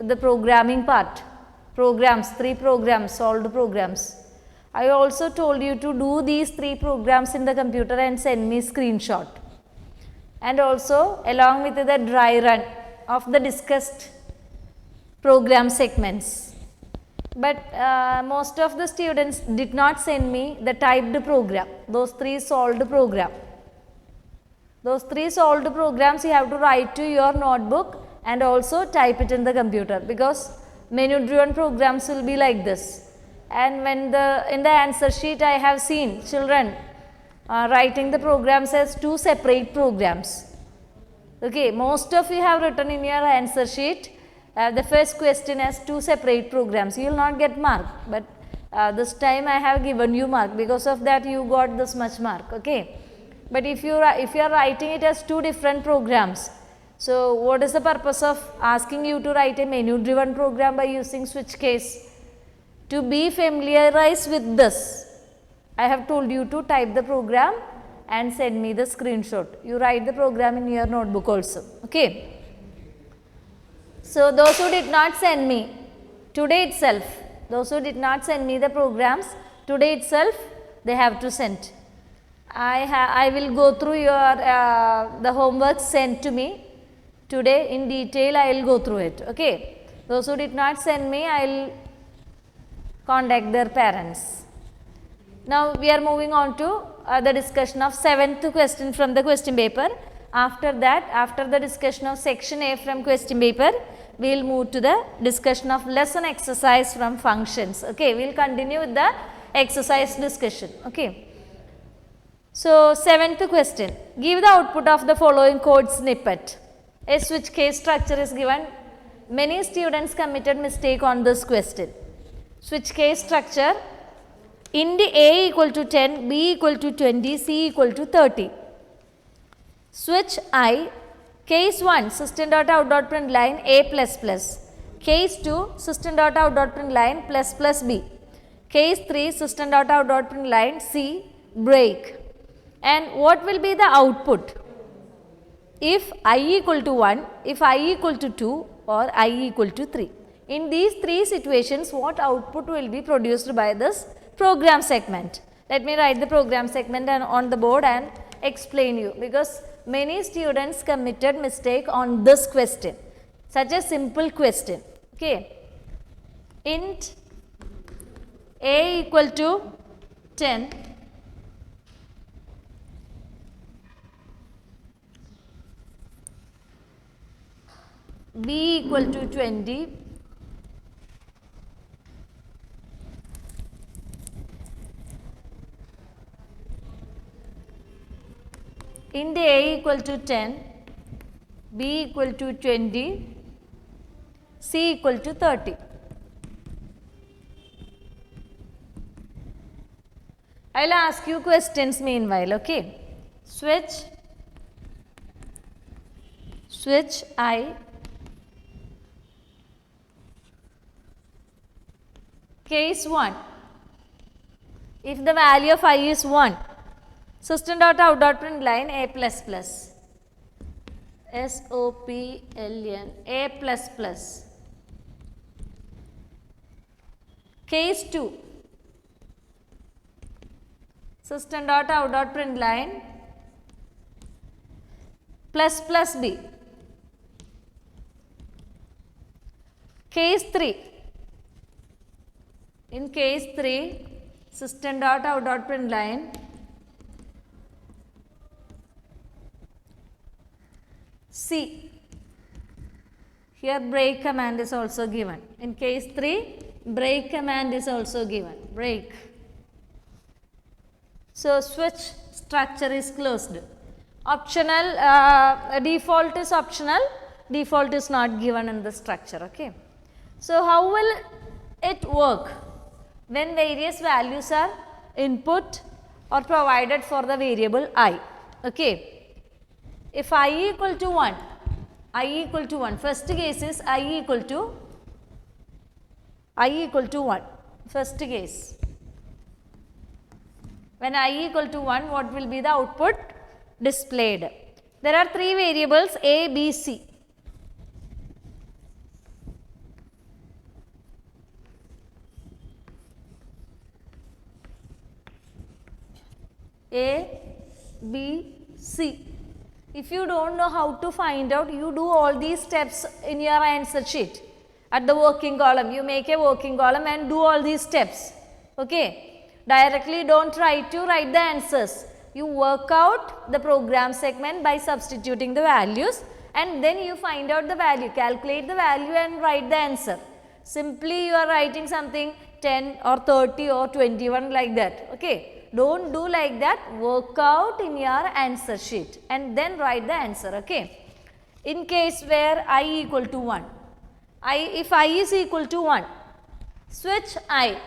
the programming part, programs, 3 programs, solved programs. I also told you to do these 3 programs in the computer and send me screenshot. And also along with the dry run of the discussed program segments. But most of the students did not send me the typed program, those 3 solved program. Those 3 solved programs you have to write to your notebook and also type it in the computer, because menu driven programs will be like this. And when in the answer sheet I have seen children writing the programs as 2 separate programs. Okay, most of you have written in your answer sheet the first question as 2 separate programs. You will not get mark, but this time I have given you mark, because of that you got this much mark. Okay, but if you are writing it as 2 different programs, so what is the purpose of asking you to write a menu driven program by using switch case? To be familiarized with this, I have told you to type the program and send me the screenshot. You write the program in your notebook also. Okay. So those who did not send me today itself, those who did not send me the programs today itself, they have to send. I will go through your the homework sent to me today in detail. I will go through it. Okay. Those who did not send me, I will contact their parents. Now we are moving on to the discussion of 7th question from the question paper. After that, after the discussion of section A from question paper, we will move to the discussion of lesson exercise from functions. Okay, we will continue with the exercise discussion. Okay. So 7th question, give the output of the following code snippet. A switch case structure is given. Many students committed mistake on this question. Switch case structure, int A equal to 10, B equal to 20, C equal to 30. Switch I, case 1 system.out.println A plus plus, case 2 system.out.println plus plus B, case 3 system.out.println C break. And what will be the output if I equal to 1, if I equal to 2 or I equal to 3. In these 3 situations, what output will be produced by this program segment? Let me write the program segment on the board and explain you, because many students committed mistake on this question, such a simple question. Okay. Int A equal to 10, B equal to 20, int A equal to 10, B equal to 20, C equal to 30. I will ask you questions meanwhile. Okay. Switch I, case 1, if the value of I is 1, system.out.println A plus plus, SOPLN A plus plus. Case 2, system.out.println plus plus B. Case 3, in case 3 system.out.println C. Here break command is also given. In case 3, break command is also given. Break. So switch structure is closed. Optional, default is optional. Default is not given in the structure. Okay. So how will it work when various values are input or provided for the variable I? Okay. If I equal to 1, first case is I equal to 1, first case. When I equal to 1, what will be the output displayed? There are 3 variables A, B, C. A, B, C. If you don't know how to find out, you do all these steps in your answer sheet. At the working column, you make a working column and do all these steps. Okay. Directly don't try to write the answers. You work out the program segment by substituting the values and then you find out the value, calculate the value and write the answer. Simply you are writing something 10 or 30 or 21 like that. Okay. Don't do like that, work out in your answer sheet and then write the answer. Okay. In case where I equal to 1, if I is equal to 1, switch I.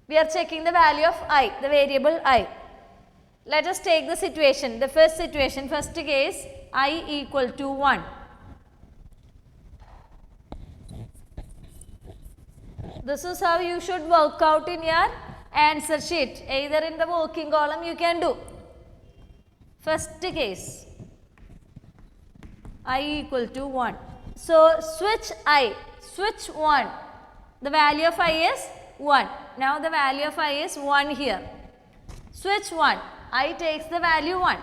We are checking the value of I, the variable I. Let us take the situation, the first situation, first case, I equal to 1. This is how you should work out in your answer sheet. Either in the working column you can do. First case, I equal to 1. So, switch I, switch 1. The value of I is 1. Now, the value of I is 1 here. Switch 1. I takes the value 1.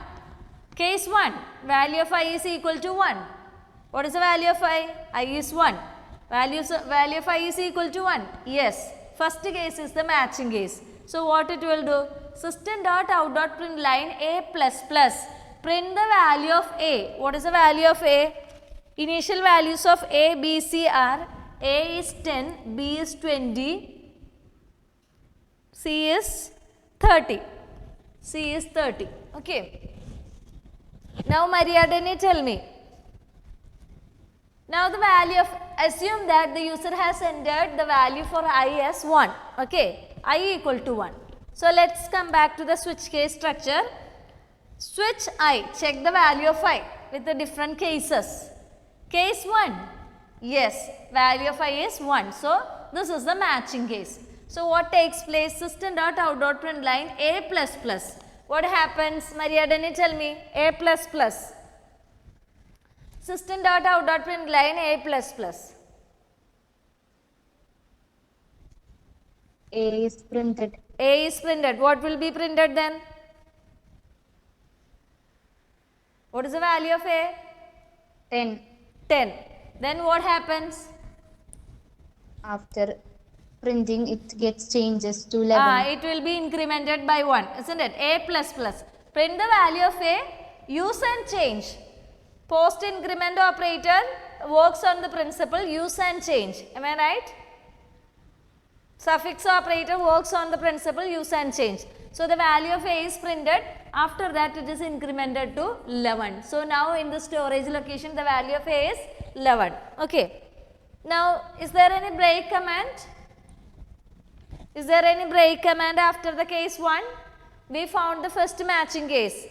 Case 1. Value of I is equal to 1. What is the value of I? I is 1. Value of I is equal to 1. Yes. First case is the matching case. So, what it will do? System.out.println A plus plus. Print the value of A. What is the value of A? Initial values of A, B, C are A is 10, B is 20, C is 30. C is 30. Okay. Now, Mariadani, tell me. Now, the value of, assume that the user has entered the value for I as 1. Okay. I equal to 1. So, let us come back to the switch case structure. Switch I, check the value of I with the different cases. Case 1, yes, value of I is 1. So, this is the matching case. So, what takes place? System.out.println A plus plus. What happens? Mariadani, tell me. A plus plus. System.out.println A plus plus. A is printed. A is printed. What will be printed then? What is the value of A? 10. 10. Then what happens? After printing, it gets changes to 11. It will be incremented by 1, isn't it? A plus plus. Print the value of A, use and change. Post increment operator works on the principle use and change. Am I right? Suffix operator works on the principle use and change. So, the value of A is printed. After that, it is incremented to 11. So, now in the storage location, the value of A is 11. Okay. Now, is there any break command? Is there any break command after the case 1? We found the first matching case.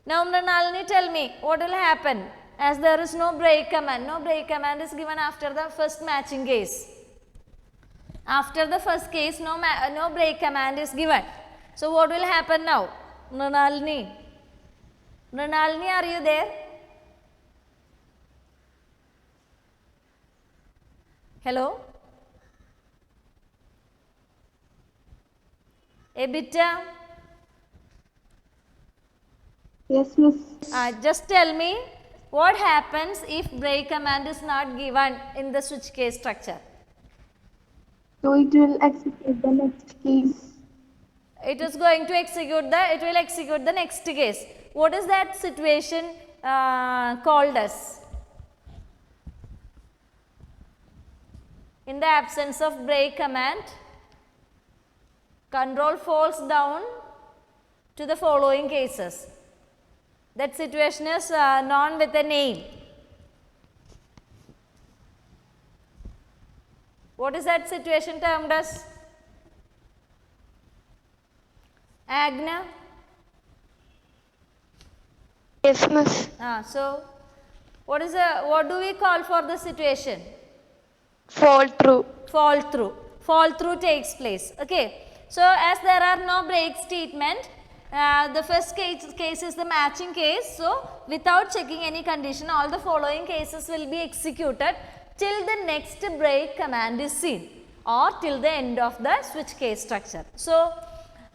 Now, Mrinalini, tell me what will happen as there is no break command. No break command is given after the first matching case. After the first case, no break command is given. So, what will happen now? Mrinalini. Mrinalini, are you there? Hello? Ebita? Yes, miss. Just tell me what happens if break command is not given in the switch case structure. So it will execute the next case. It is going to execute it will execute the next case. What is that situation called as? In the absence of break command, control falls down to the following cases. That situation is known with a name. What is that situation termed as? Agna? Yes, miss. So, what do we call for the situation? Fall through. Fall through. Fall through takes place. Okay. So, as there are no break statement, the first case is the matching case. So, without checking any condition, all the following cases will be executed till the next break command is seen or till the end of the switch case structure. So,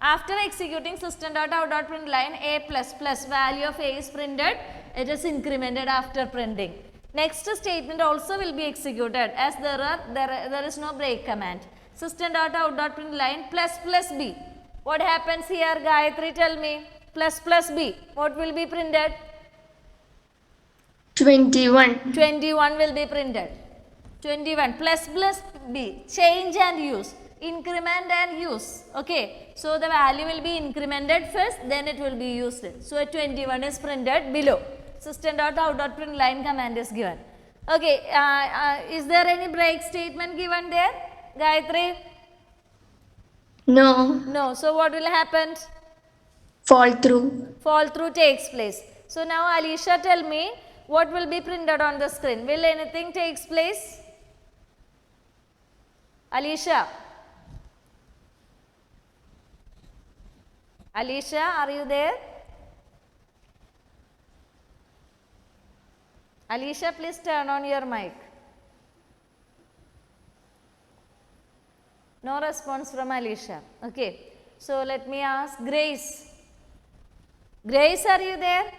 After executing system.out.println a plus plus value of a is printed, it is incremented after printing. Next statement also will be executed as there is no break command. System.out.println plus plus b. What happens here, Gayatri, tell me? Plus plus b. What will be printed? 21. 21 will be printed. 21 plus plus b. Change and use. Increment and use. Okay. So the value will be incremented first, then it will be used. So 21 is printed below. System.out.println command is given. Okay. Is there any break statement given there, Gayatri? No. No. So what will happen? Fall through. Fall through takes place. So now Alicia, tell me what will be printed on the screen. Will anything takes place? Alicia. Alicia, are you there? Alicia, please turn on your mic. No response from Alicia. Okay. So let me ask Grace. Grace, are you there?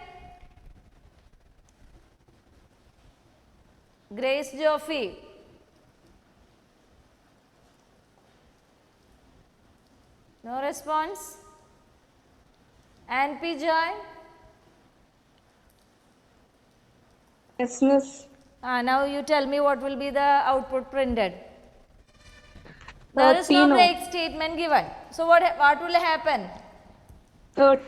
Grace Joffy. No response. And P. Joy? Yes, miss. Now you tell me what will be the output printed. There is no 13. break statement given. So what will happen?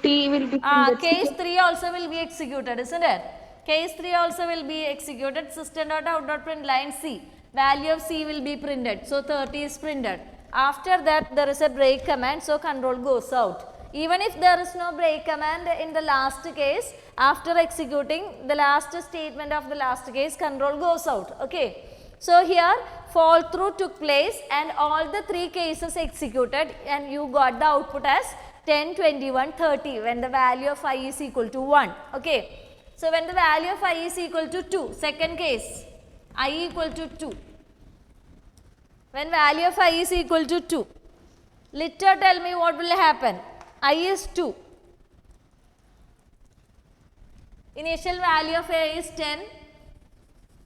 T will be printed. Case 3 also will be executed, isn't it? Case 3 also will be executed. System.out.println C. Value of C will be printed. So 30 is printed. After that there is a break command. So control goes out. Even if there is no break command in the last case, after executing the last statement of the last case, control goes out. Okay. So here fall through took place and all the 3 cases executed and you got the output as 10, 21, 30 when the value of I is equal to 1. Okay. So when the value of I is equal to 2, second case, I equal to 2. When value of I is equal to 2, Litter, tell me what will happen. I is 2. Initial value of A is 10,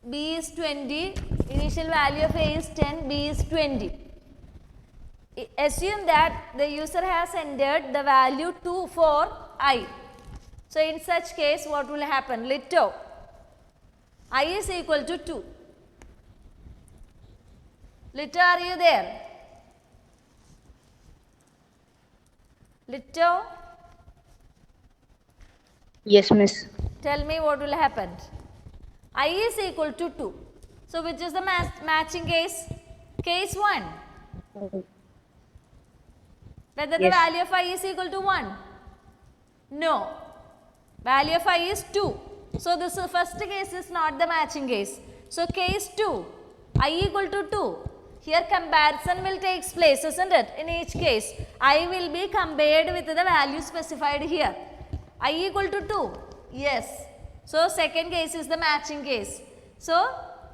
B is 20. Initial value of A is 10, B is 20. Assume that the user has entered the value 2 for I. So in such case, what will happen? Litto, I is equal to 2. Litto, are you there? Litto, Yes, miss. tell me what will happen. I is equal to 2. So which is the matching case? Case 1. Whether the Yes. value of I is equal to 1? No. Value of I is 2. So this first case is not the matching case. So case 2, I equal to 2. Here comparison will take place, isn't it? In each case, I will be compared with the value specified here. I equal to 2. Yes. So second case is the matching case. So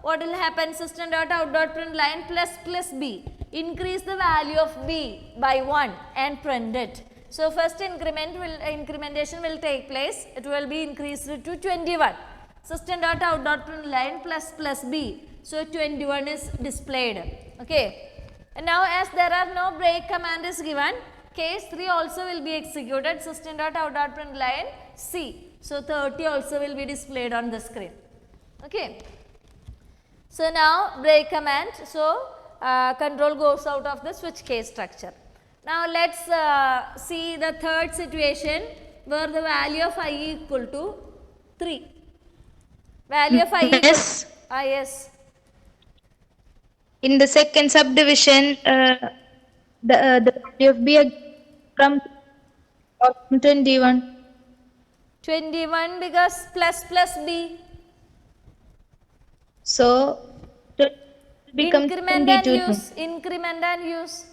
what will happen? System.out.println plus b. Increase the value of b by 1 and print it. So first incrementation will take place. It will be increased to 21. System.out.println plus b. So 21 is displayed. Okay. And now as there are no break command is given, case 3 also will be executed. System.out.println C. So 30 also will be displayed on the screen. Okay. So now break command. So control goes out of the switch case structure. Now let's see the third situation where the value of I equal to 3. Value of I equal Yes. yes. In the second subdivision, the value of B from 21. 21 because plus b. So, become Increment and 22. use. Increment and use.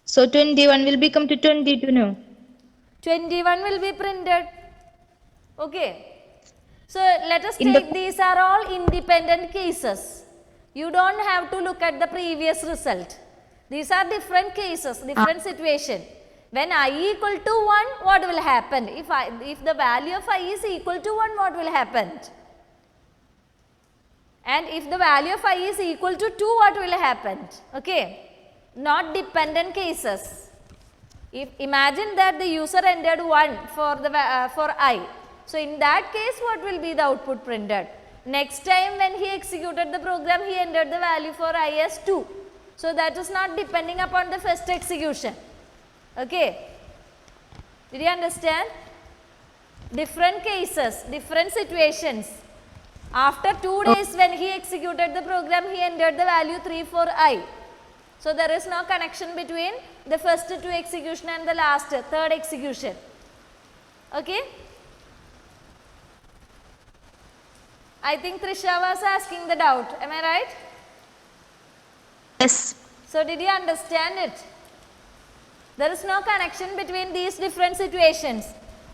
So 21 will become to 22 now. 21 will be printed. Okay. So let us In take these are all independent cases. You don't have to look at the previous result. These are different cases, different situation. When I equal to 1, what will happen? If the value of I is equal to 1, what will happen? And if the value of I is equal to 2, what will happen? Okay. Not dependent cases. If imagine that the user entered 1 for I. So, in that case, what will be the output printed? Next time when he executed the program, he entered the value for I as 2. So, that is not depending upon the first execution. Okay. Did you understand? Different cases, different situations. After 2 days when he executed the program, he entered the value 3 for I. So, there is no connection between the first 2 execution and the last 3rd execution. Okay. I think Trisha was asking the doubt. Am I right? Yes. So, did you understand it? There is no connection between these different situations.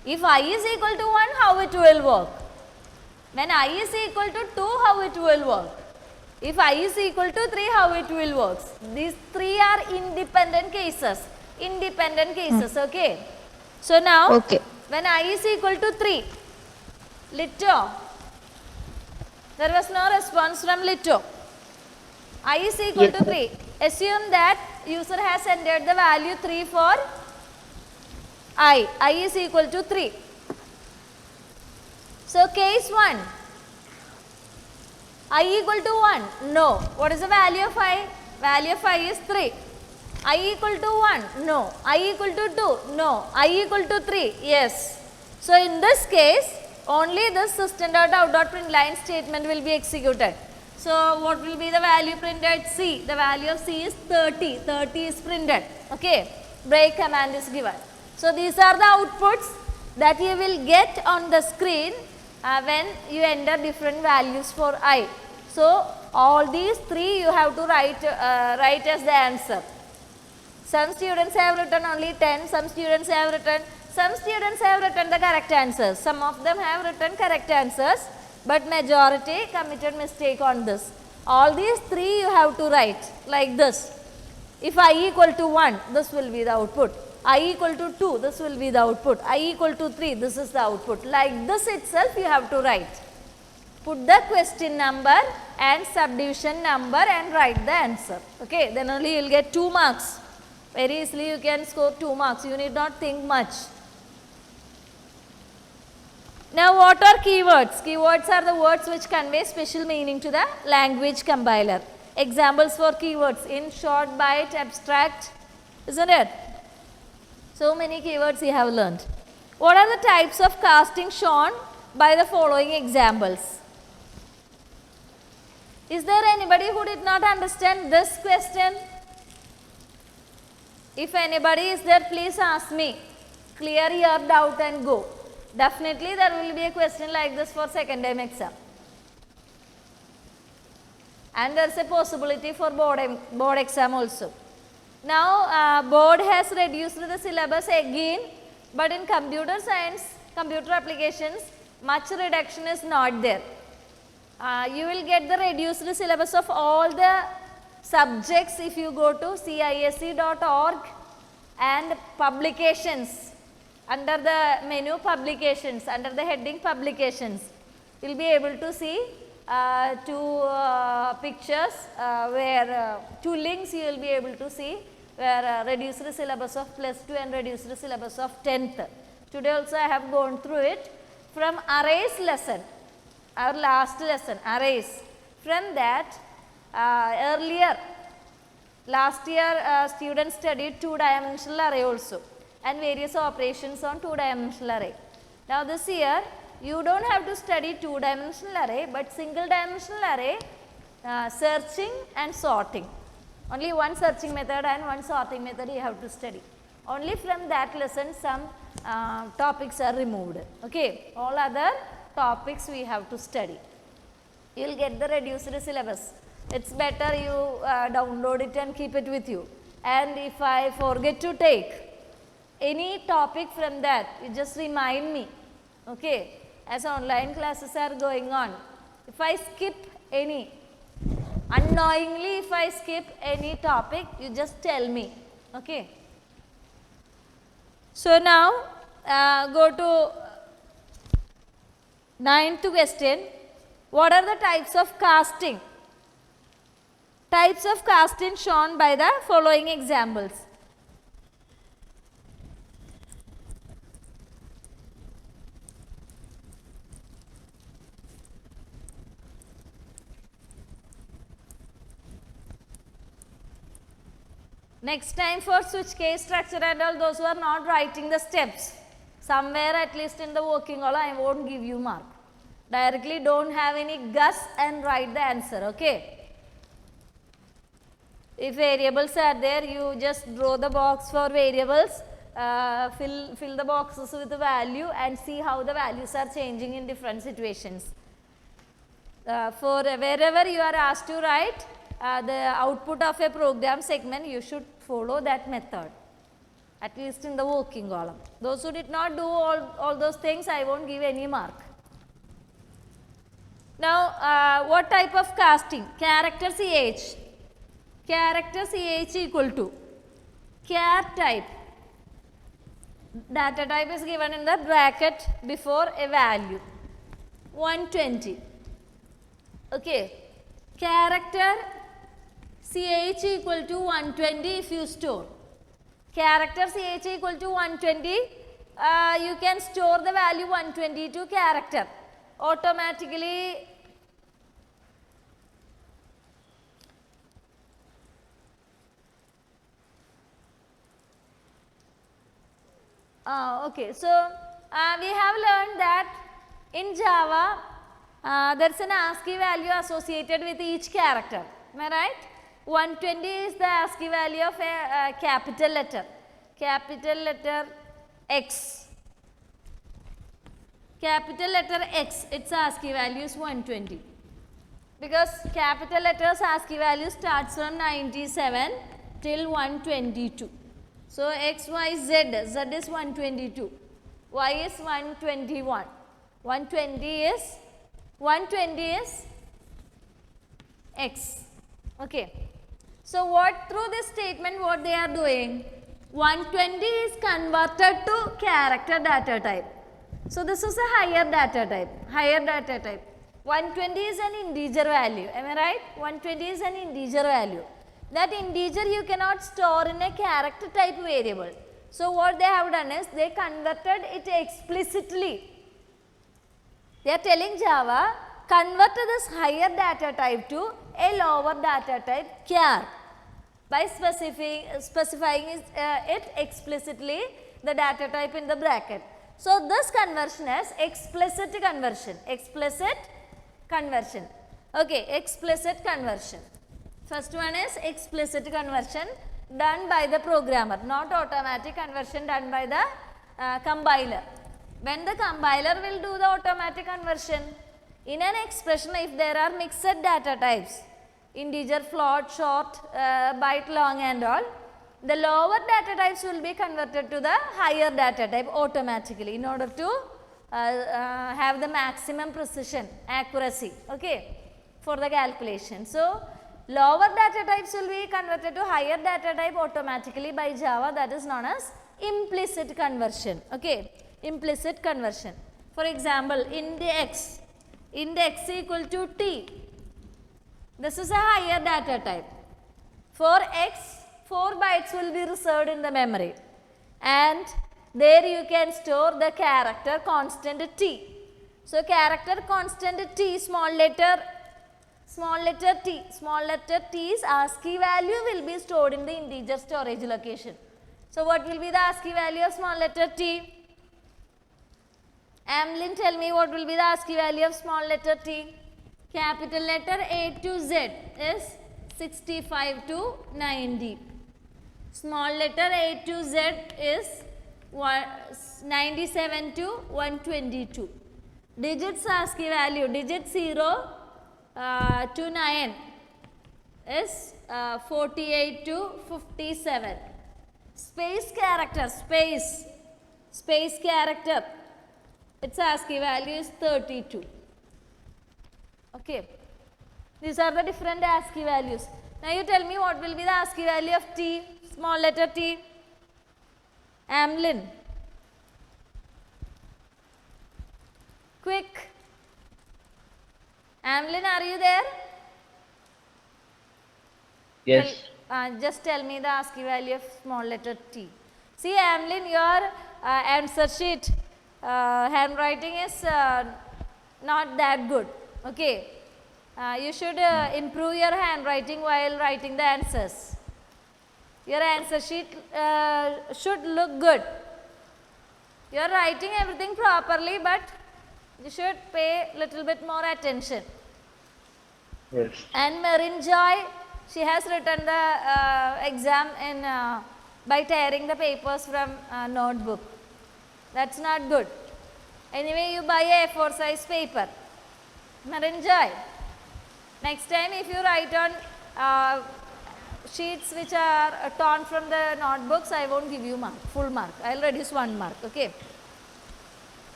If I is equal to 1, how it will work? When I is equal to 2, how it will work? If I is equal to 3, how it will work? These 3 are independent cases. Okay. So, now when I is equal to 3, Lito, there was no response from Lito. I is equal to 3. Assume that user has entered the value 3 for I. I is equal to 3. So, case 1. I equal to 1? No. What is the value of I? Value of I is 3. I equal to 1? No. I equal to 2? No. I equal to 3? Yes. So, in this case, only this system.out.println statement will be executed. So, what will be the value printed? C. The value of C is 30. 30 is printed. Okay. Break command is given. So, these are the outputs that you will get on the screen when you enter different values for I. So, all these 3 you have to write as the answer. Some students have written only 10, some students have written the correct answers. Some of them have written correct answers, but majority committed mistake on this. All these 3 you have to write like this. If I equal to 1, this will be the output. I equal to 2, this will be the output. I equal to 3, this is the output. Like this itself you have to write. Put the question number and subdivision number and write the answer. Okay, then only you will get 2 marks. Very easily you can score 2 marks. You need not think much. Now, what are keywords? Keywords are the words which convey special meaning to the language compiler. Examples for keywords: in, short, byte, abstract, isn't it? So many keywords you have learned. What are the types of casting shown by the following examples? Is there anybody who did not understand this question? If anybody is there, please ask me. Clear your doubt and go. Definitely there will be a question like this for second time exam. And there is a possibility for board exam also. Now, board has reduced the syllabus again, but in computer science, computer applications, much reduction is not there. You will get the reduced syllabus of all the subjects if you go to cisc.org and publications. Under the menu publications, under the heading publications, you will be able to see 2 pictures where 2 links you will be able to see where reduced syllabus of plus 2 and reduced syllabus of 10th. Today also I have gone through it from arrays lesson, our last lesson, arrays. From that earlier last year students studied 2-dimensional array also and various operations on 2-dimensional array. Now, this year you do not have to study 2-dimensional array, but single dimensional array, searching and sorting. Only one searching method and one sorting method you have to study. Only from that lesson some topics are removed. Okay. All other topics we have to study. You will get the reduced syllabus. It is better you download it and keep it with you. And if I forget to take any topic from that, you just remind me. Okay. As online classes are going on, if I skip any, unknowingly if I skip any topic, you just tell me. Okay. So now go to ninth question. What are the types of casting? Types of casting shown by the following examples. Next time for switch case structure and all, those who are not writing the steps, somewhere at least in the working column, I won't give you mark. Directly don't have any guess and write the answer, okay. If variables are there, you just draw the box for variables, fill the boxes with the value and see how the values are changing in different situations. For wherever you are asked to write the output of a program segment, you should follow that method, at least in the working column. Those who did not do all those things, I won't give any mark. Now, what type of casting? Character CH. Character CH equal to char type. Data type is given in the bracket before a value. 120. Okay. Character CH equal to 120 if you store. Character CH equal to 120, you can store the value 120 to character. Automatically okay, so we have learned that in Java there is an ASCII value associated with each character. Am I right? 120 is the ASCII value of a capital letter X. Capital letter X, its ASCII value is 120. Because capital letters ASCII value starts from 97 till 122. So X, Y, Z, Z is 122, Y is 121, 120 is X. Okay. So what through this statement what they are doing? 120 is converted to character data type. So this is a higher data type. 120 is an integer value. Am I right? 120 is an integer value. That integer you cannot store in a character type variable. So what they have done is they converted it explicitly. They are telling Java, convert this higher data type to a lower data type char by specifying it explicitly the data type in the bracket. So this conversion is explicit conversion. Okay, explicit conversion. First one is explicit conversion done by the programmer, not automatic conversion done by the compiler. When the compiler will do the automatic conversion, in an expression if there are mixed data types, integer, float, short, byte, long and all, the lower data types will be converted to the higher data type automatically in order to have the maximum precision, accuracy, okay, for the calculation. So, lower data types will be converted to higher data type automatically by Java, that is known as implicit conversion, okay, implicit conversion. For example, index equal to t, this is a higher data type. For x, 4 bytes will be reserved in the memory and there you can store the character constant t. So, character constant t, small letter t's ASCII value will be stored in the integer storage location. So, what will be the ASCII value of small letter t? Amlin, tell me what will be the ASCII value of small letter t? Capital letter A to Z is 65 to 90. Small letter A to Z is 97 to 122. Digits ASCII value, digit 0 to 9 is 48 to 57. Space character, space character, its ASCII value is 32. Okay. These are the different ASCII values. Now you tell me what will be the ASCII value of t, small letter t. Amlin, Quick. Amlin, are you there? Yes. Just tell me the ASCII value of small letter t. See, Amlin, your answer sheet handwriting is not that good. Okay. You should improve your handwriting while writing the answers. Your answer sheet should look good. You are writing everything properly, but you should pay little bit more attention. Yes. And Marin Joy, she has written the exam in by tearing the papers from notebook. That's not good. Anyway, you buy a A4 size paper. Marin Joy, next time if you write on sheets which are torn from the notebooks, I won't give you full mark. I'll reduce 1 mark. Okay.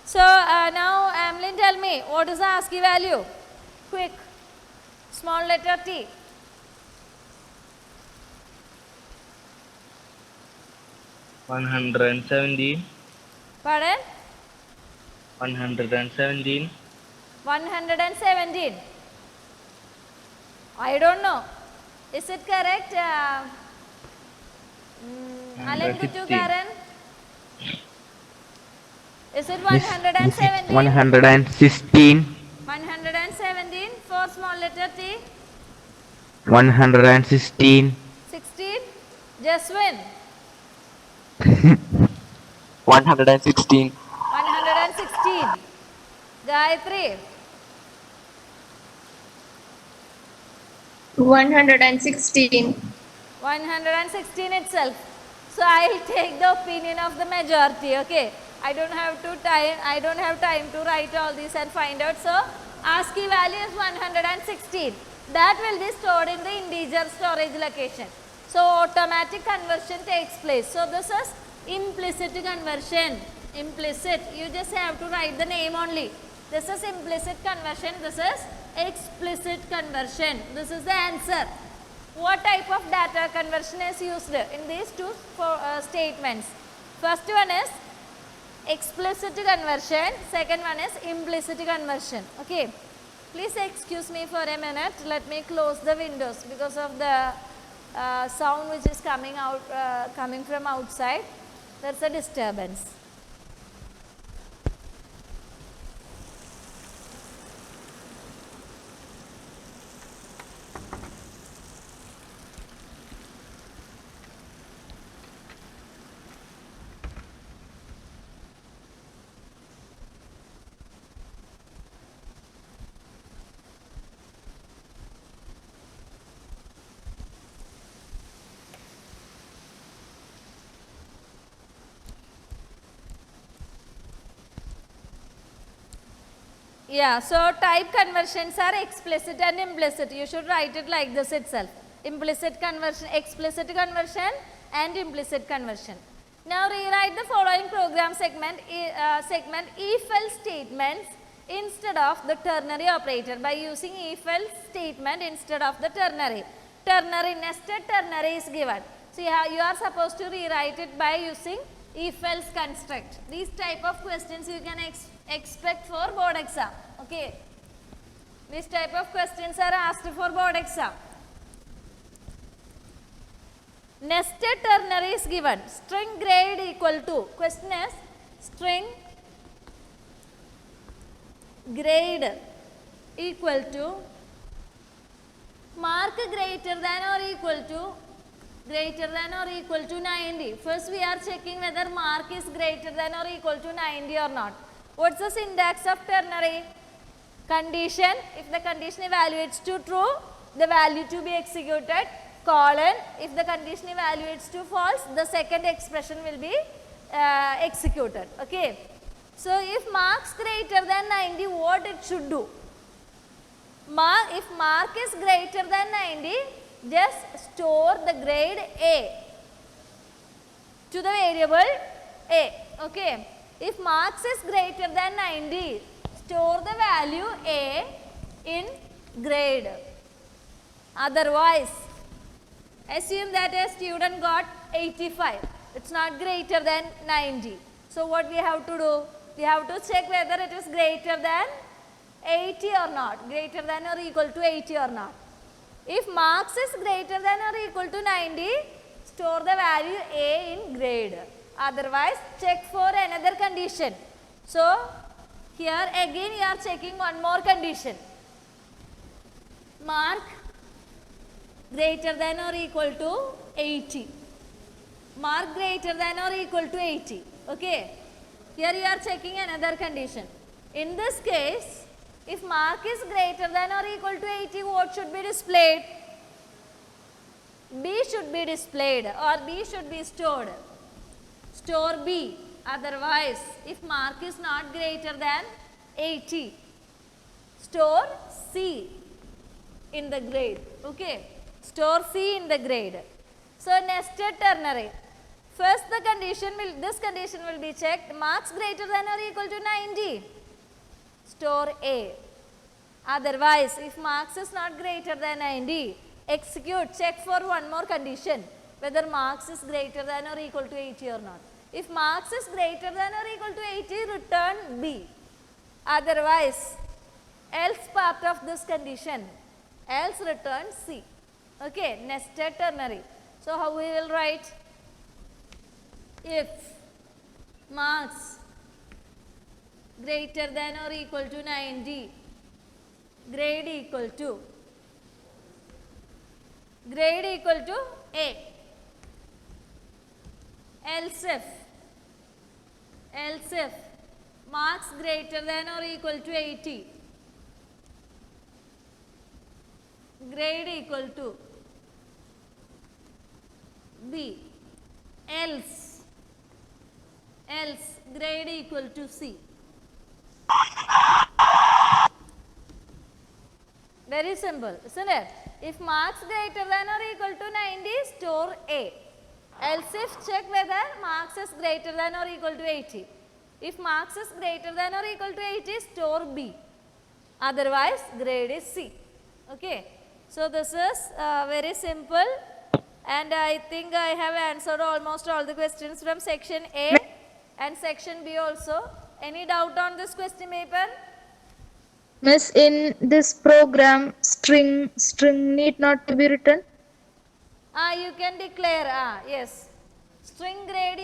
So now Amlin, tell me what is the ASCII value? Quick. Small letter t. $117. Pardon? 117. 117. I don't know. Is it correct? Alan Kutukaran? Is it 117? 116. 117 for small letter t. 116. 16. Jaswin. 116. 116. Gayatri. 116. 116 itself. So I will take the opinion of the majority. Okay. I don't have time to write all this and find out. So ASCII value is 116. That will be stored in the integer storage location. So automatic conversion takes place. So this is implicit conversion. Implicit. You just have to write the name only. This is implicit conversion. This is explicit conversion. This is the answer. What type of data conversion is used in these two statements? First one is explicit conversion. Second one is implicit conversion. Okay. Please excuse me for a minute. Let me close the windows because of the sound which is coming from outside. There's a disturbance. Yeah, so type conversions are explicit and implicit. You should write it like this itself. Implicit conversion, explicit conversion and implicit conversion. Now rewrite the following program segment if-else statements instead of the ternary operator by using if-else statement instead of the ternary. Nested ternary is given. So you are supposed to rewrite it by using if-else construct. These type of questions you can expect for board exam. Okay. These type of questions are asked for board exam. Nested ternary is given. String grade equal to. Question is string grade equal to mark greater than or equal to 90. First we are checking whether mark is greater than or equal to 90 or not. What's the syntax of ternary? Condition, if the condition evaluates to true, the value to be executed, colon, if the condition evaluates to false, the second expression will be executed. Okay. So if marks greater than 90, what it should do? If mark is greater than 90, just store the grade A to the variable A. Okay. If marks is greater than 90, store the value A in grade. Otherwise, assume that a student got 85. It's not greater than 90. So what we have to do? we have to check whether it is greater than 80 or not, greater than or equal to 80 or not. If marks is greater than or equal to 90, store the value A in grade. Otherwise, check for another condition. So, here again you are checking one more condition. Mark greater than or equal to 80. Mark greater than or equal to 80. Okay. Here you are checking another condition. In this case, if mark is greater than or equal to 80, what should be displayed? B should be displayed or B should be stored. Store B. Otherwise, if mark is not greater than 80, store C in the grade. Okay. Store C in the grade. So, nested ternary. First this condition will be checked. Marks greater than or equal to 90. Store A. Otherwise, if marks is not greater than 90, execute, check for one more condition, whether marks is greater than or equal to 80 or not. If marks is greater than or equal to 80, return B. Otherwise, else part of this condition, else return C. Okay, nested ternary. So, how we will write? If marks greater than or equal to 90, grade equal to A. Else if marks greater than or equal to 80, grade equal to B. Else grade equal to C. Very simple, isn't it? If marks greater than or equal to 90, store A. Else if check whether marks is greater than or equal to 80. If marks is greater than or equal to 80, store B. Otherwise, grade is C. Okay. So, this is very simple, and I think I have answered almost all the questions from section A and section B also. Any doubt on this question paper? Miss, in this program, string need not to be written. You can declare, yes. String grade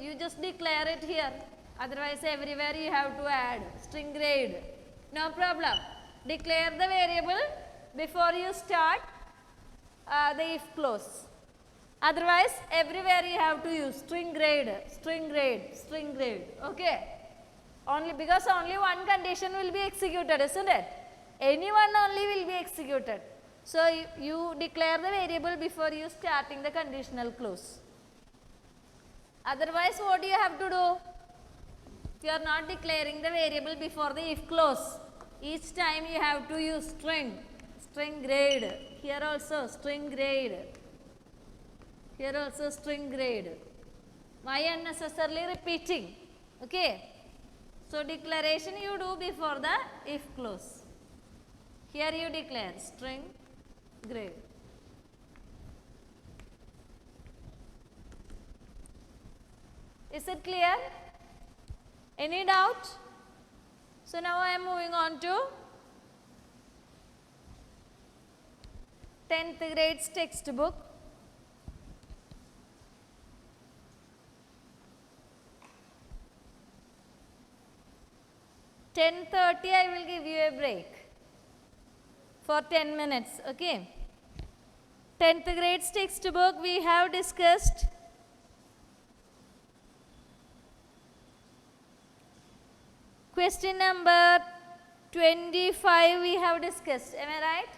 you just declare it here. Otherwise, everywhere you have to add string grade. No problem. Declare the variable before you start the if clause. Otherwise, everywhere you have to use string grade. Okay. Because only one condition will be executed, isn't it? Any one only will be executed. So, you declare the variable before you starting the conditional clause. Otherwise, what do you have to do? If you are not declaring the variable before the if clause, each time you have to use string grade. Here also string grade. Here also string grade. Why unnecessarily repeating? Okay. So, declaration you do before the if clause. Here you declare string grade. Is it clear? Any doubt? So, now I am moving on to 10th grades textbook. (10:30) I will give you a break for 10 minutes. Okay. 10th grades textbook we have discussed question number 25 we have discussed. Am I right?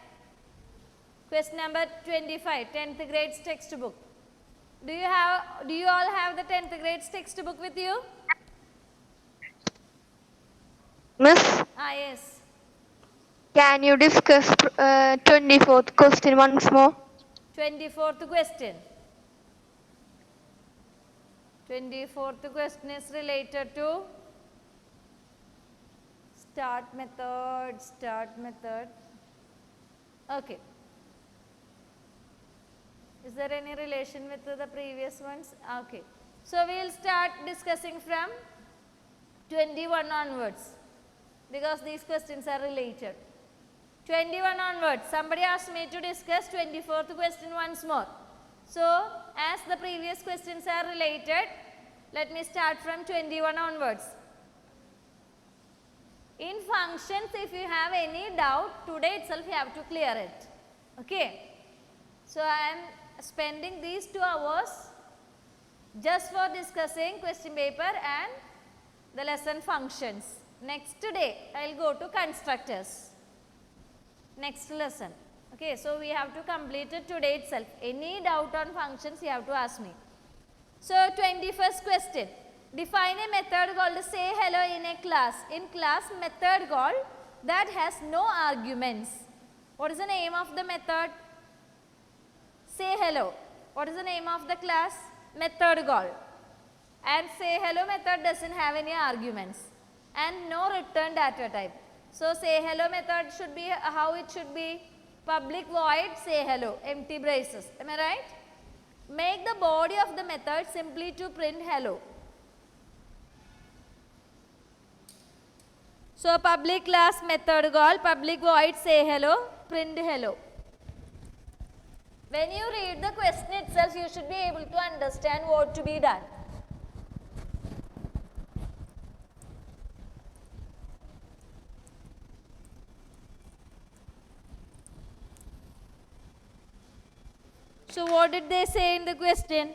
Question number 25, 10th grades textbook. Do you all have the 10th grades textbook with you? Miss, Yes. can you discuss 24th question once more? 24th question. 24th question is related to start method. Okay. Is there any relation with the previous ones? Okay. So, we will start discussing from 21 onwards, because these questions are related. 21 onwards, somebody asked me to discuss 24th question once more. So, as the previous questions are related, let me start from 21 onwards. In functions, if you have any doubt, today itself you have to clear it. Okay. So, I am spending these 2 hours just for discussing question paper and the lesson functions. Next day, I will go to constructors. Next lesson. Okay, so we have to complete it today itself. Any doubt on functions, you have to ask me. So, 21st question. Define a method called say hello in a class. In class, method called that has no arguments. What is the name of the method? Say hello. What is the name of the class? Method call. And say hello method doesn't have any arguments and no return data type. So, say hello method should be how it should be? Public void say hello, empty braces. Am I right? Make the body of the method simply to print hello. So, public class method call, public void say hello, print hello. When you read the question itself, you should be able to understand what to be done. So, what did they say in the question?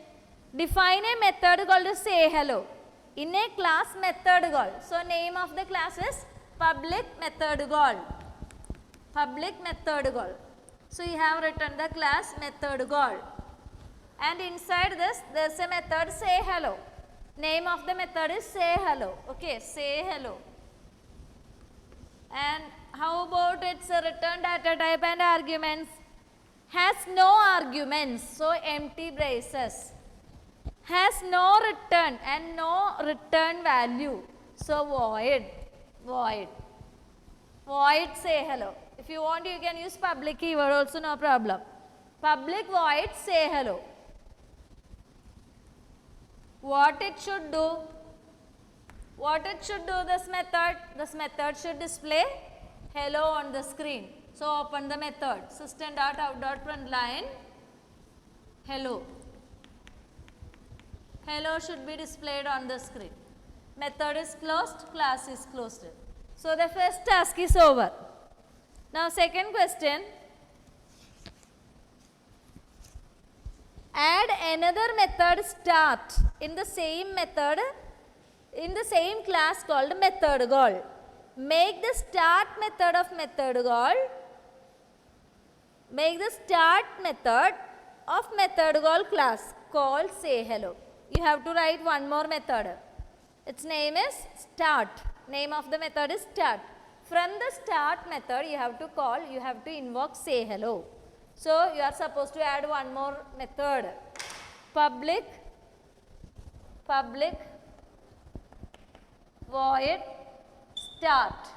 Define a method called say hello. In a class method call. So, name of the class is public method call. Public method call. So, you have written the class method call. And inside this, there is a method say hello. Name of the method is say hello. Okay, say hello. And how about its return data type and arguments? Has no arguments, so empty braces. Has no return and no return value, so void. Void. Void say hello. If you want, you can use public keyword also, no problem. Public void say hello. What it should do? What it should do this method? This method should display hello on the screen. So, open the method system.out.println hello. Hello should be displayed on the screen. Method is closed, class is closed. So, the first task is over. Now, second question. Add another method start in the same method, in the same class called method call. Make the start method of method call. Make the start method of method call class called say hello. You have to write one more method. Its name is start. Name of the method is start. From the start method you have to call, you have to invoke say hello. So, you are supposed to add one more method. Public void start.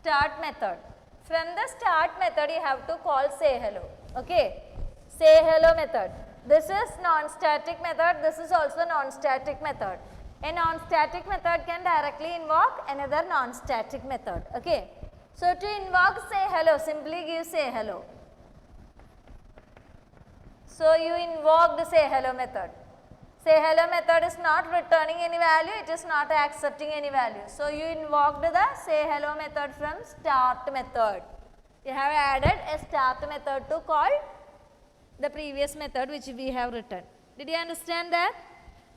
Start method. From the start method you have to call say hello. Okay. Say hello method. This is non-static method. This is also non-static method. A non-static method can directly invoke another non-static method. Okay. So, to invoke say hello, simply give say hello. So, you invoked say hello method. Say hello method is not returning any value, it is not accepting any value. So, you invoked the say hello method from start method. You have added a start method to call the previous method which we have written. Did you understand that?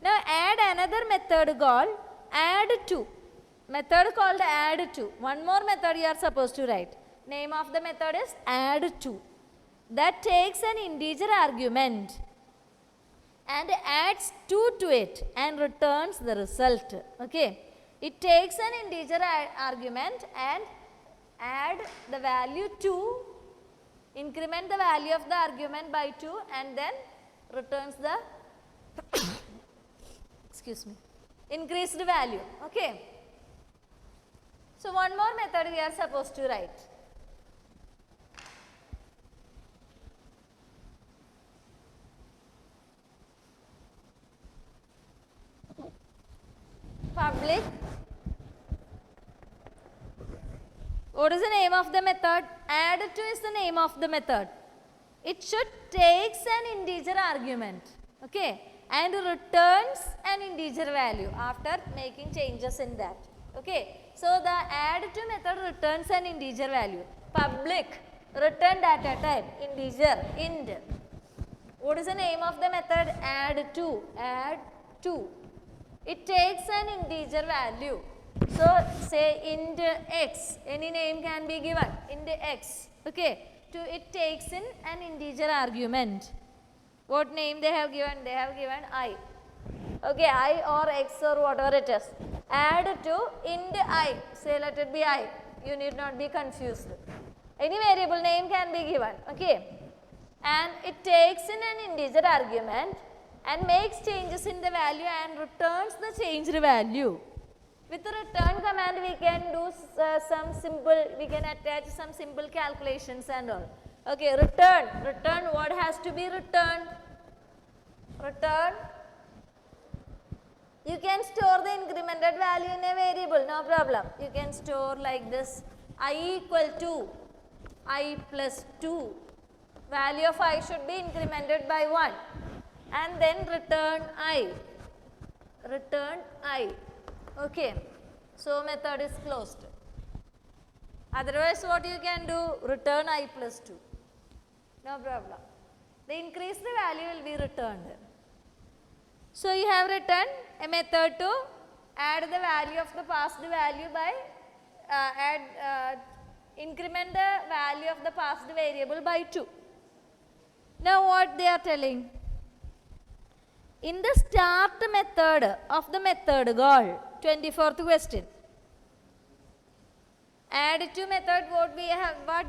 Now, add another method called add to. Method called add to. One more method you are supposed to write. Name of the method is add to. That takes an integer argument and adds 2 to it and returns the result. Okay. It takes an integer argument and add the value 2, increment the value of the argument by 2 and then returns the excuse me, increased value. Okay. So, one more method we are supposed to write. What is the name of the method? Add to is the name of the method. It should takes an integer argument, okay, and returns an integer value after making changes in that, okay. So the add to method returns an integer value. Public return data type integer int. What is the name of the method? Add to. Add to. It takes an integer value. So say int x. Any name can be given. Int x. Okay. It takes in an integer argument. What name they have given? They have given I. Okay, I or x or whatever it is. Add to int I. Say let it be I. You need not be confused. Any variable name can be given. Okay. And it takes in an integer argument and makes changes in the value and returns the changed value. With the return command we can do some simple, we can attach some simple calculations and all. Okay, return what has to be returned? Return. You can store the incremented value in a variable, no problem. You can store like this, I equal to I plus 2. Value of I should be incremented by 1 and then return I. Return I. Okay, so method is closed. Otherwise what you can do? Return I plus 2. No problem. The increased value will be returned. So you have written a method to add the value of the passed value by increment the value of the passed variable by 2. Now what they are telling? In the start method of the method call, 24th question. Add to method what they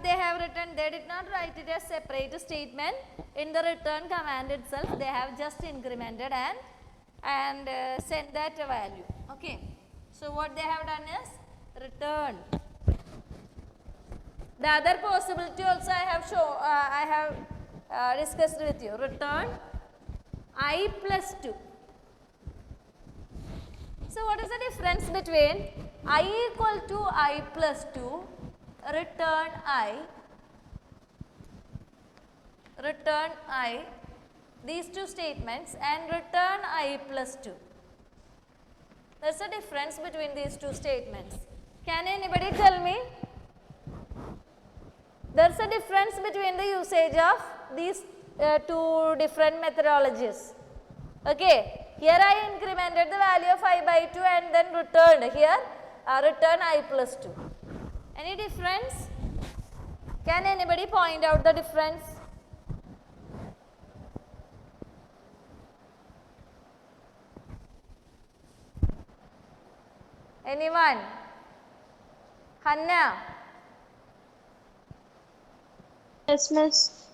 have written, they did not write it as separate statement. In the return command itself, they have just incremented and sent that value. Okay. So what they have done is return. The other possibility also I have discussed with you. Return I plus 2. So what is the difference between I equal to I plus 2, return I, these two statements, and return I plus 2? There is a difference between these two statements. Can anybody tell me? There is a difference between the usage of these two different methodologies. Okay. Here I incremented the value of I by 2 and then returned. Here return I plus 2. Any difference? Can anybody point out the difference? Anyone? Hanna? Yes, miss.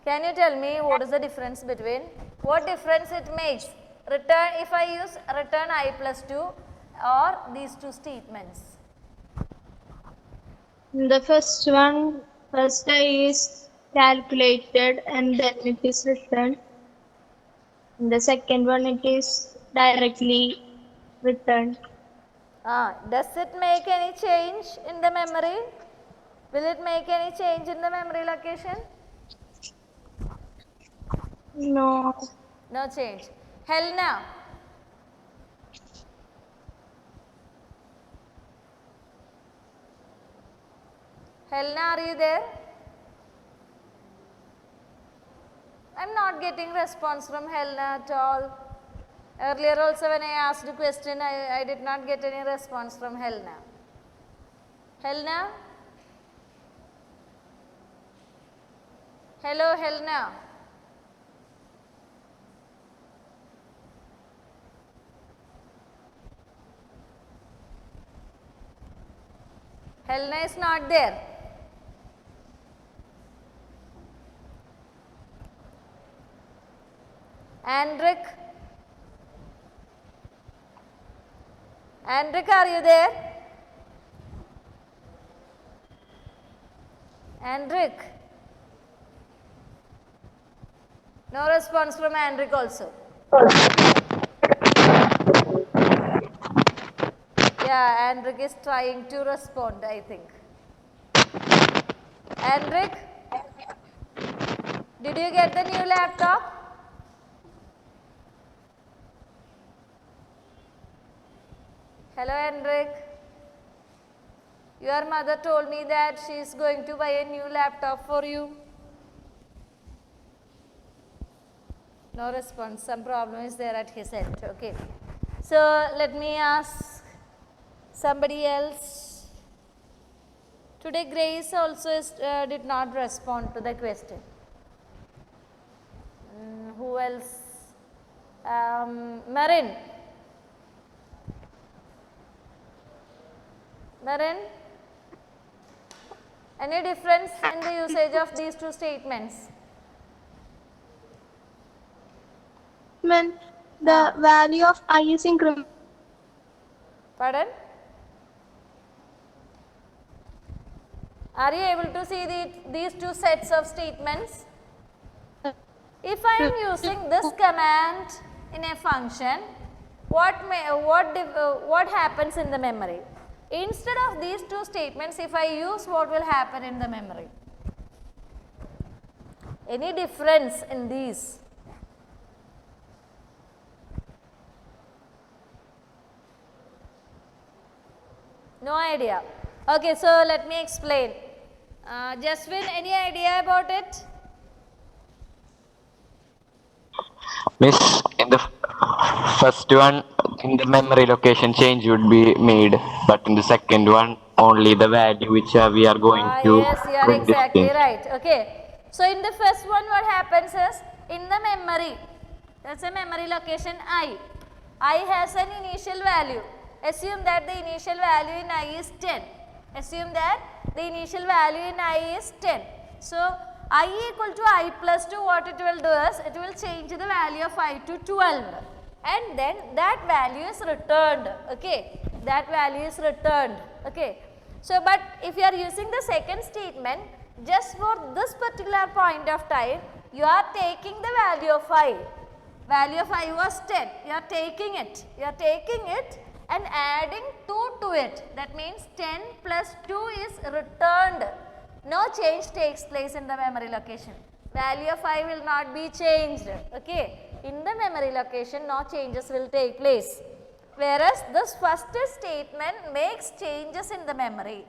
Can you tell me what is the difference between, what difference it makes? Return, if I use return I plus 2 or these two statements. The first one, first I is calculated and then it is returned. In the second one it is directly returned. Does it make any change in the memory? Will it make any change in the memory location? No. No change. Helena? Helena, are you there? I am not getting response from Helena at all. Earlier also when I asked a question, I did not get any response from Helena. Helena? Hello, Helena. Helena is not there. Andrick? Andrick, are you there? Andrick? No response from Andrick also. Yeah, Andrick is trying to respond, I think. Henrik, did you get the new laptop? Hello, Henrik. Your mother told me that she is going to buy a new laptop for you. No response. Some problem is there at his end. Okay. So let me ask somebody else. Today Grace also did not respond to the question. Who else? Marin. Marin? Any difference in the usage of these two statements? When the value of I is incremented. Pardon? Are you able to see these two sets of statements? If I am using this command in a function, what happens in the memory? Instead of these two statements, if I use, what will happen in the memory? Any difference in these? No idea. Okay, so let me explain. Jaswin, any idea about it? Miss, in the first one, in the memory location change would be made, but in the second one, only the value which we are going to Yes, you are bring this exactly change. right. Okay. So in the first one, what happens is, in the memory, that's a memory location I has an initial value. Assume that the initial value in I is 10. Assume that the initial value in I is 10. So I equal to I plus 2, what it will do is, it will change the value of I to 12. And then that value is returned. Okay. That value is returned. Okay. So, but if you are using the second statement, just for this particular point of time, you are taking the value of I. Value of I was 10. You are taking it. You are taking it and adding 2 to it. That means 10 plus 2 is returned. No change takes place in the memory location. Value of I will not be changed. Okay. In the memory location, no changes will take place. Whereas this first statement makes changes in the memory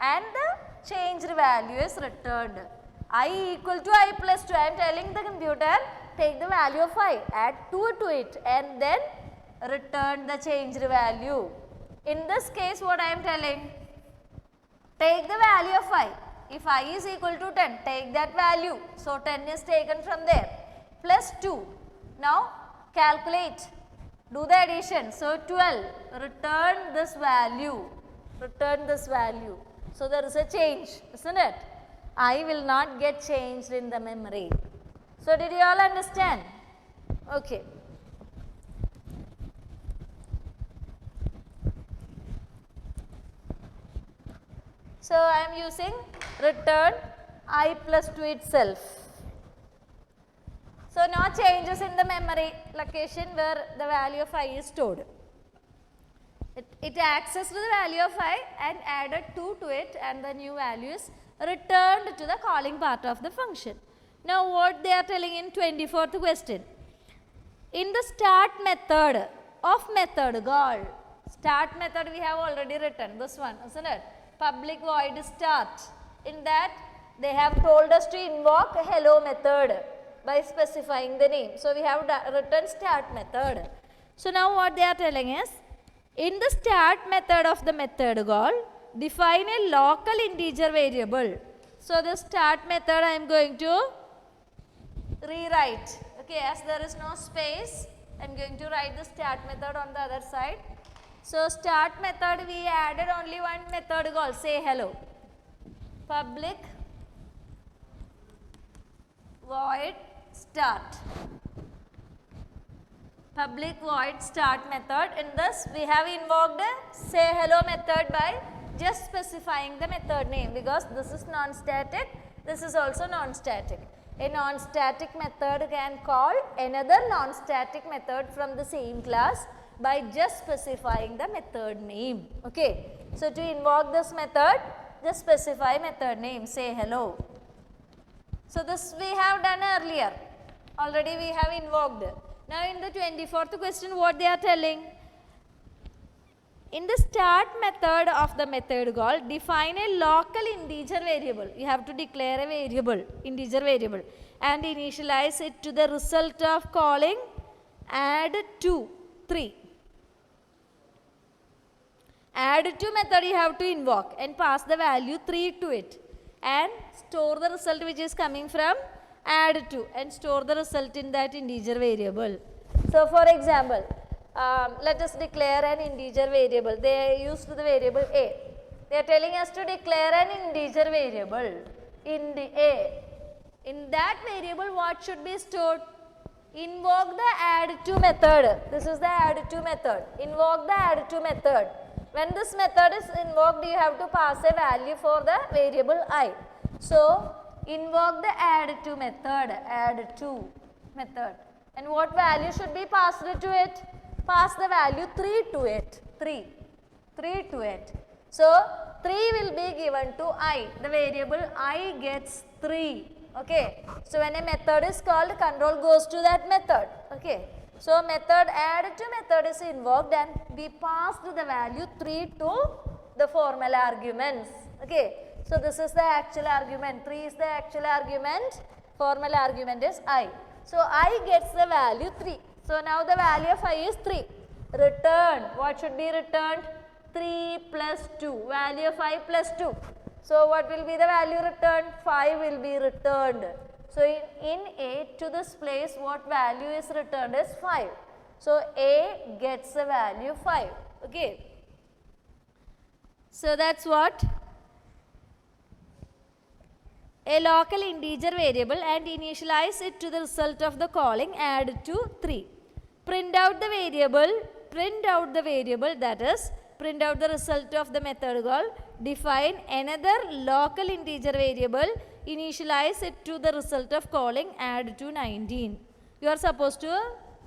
and the changed value is returned. I equal to I plus 2. I am telling the computer, take the value of I, add 2 to it and then return the changed value. In this case, what I am telling? Take the value of I. If I is equal to 10, take that value. So 10 is taken from there. Plus 2. Now calculate. Do the addition. So 12. Return this value. Return this value. So there is a change, isn't it? I will not get changed in the memory. So did you all understand? Okay. So I am using return I plus 2 itself. So no changes in the memory location where the value of I is stored. It accessed the value of I and added 2 to it and the new value is returned to the calling part of the function. Now what they are telling in 24th question. In the start method of method call, start method we have already written, this one, isn't it? Public void start. In that they have told us to invoke a hello method by specifying the name. So we have written start method. So now what they are telling is, in the start method of the method call, define a local integer variable. So the start method I am going to rewrite. Okay, as there is no space, I am going to write the start method on the other side. So start method we added only one method call, say hello. Public void start. Public void start method. In this we have invoked a say hello method by just specifying the method name, because this is non-static, this is also non-static. A non-static method can call another non-static method from the same class by just specifying the method name. Okay. So to invoke this method, just specify method name, say hello. So this we have done earlier, already we have invoked. Now in the 24th question what they are telling? In the start method of the method call, define a local integer variable. You have to declare a variable, integer variable, and initialize it to the result of calling add to 3. Add to method you have to invoke and pass the value 3 to it and store the result which is coming from add to and store the result in that integer variable. So for example, let us declare an integer variable. They used the variable a. They are telling us to declare an integer variable in the a. In that variable what should be stored? Invoke the add to method. This is the add to method. Invoke the add to method. When this method is invoked, you have to pass a value for the variable I. So invoke the add to method. And what value should be passed to it? Pass the value 3 to it. 3 to it. So 3 will be given to I. The variable I gets 3. Okay. So when a method is called, control goes to that method. Okay. So method add to method is invoked and we passed the value 3 to the formal arguments. Okay. So this is the actual argument. 3 is the actual argument. Formal argument is I. So I gets the value 3. So now the value of I is 3. Return. What should be returned? 3 plus 2. Value of I plus 2. So what will be the value returned? 5 will be returned. So in A, to this place what value is returned is 5. So A gets the value 5. Okay. So that's what? A local integer variable and initialize it to the result of the calling add to 3. Print out the variable, that is print out the result of the method call, define another local integer variable, initialize it to the result of calling add to 19. You are supposed to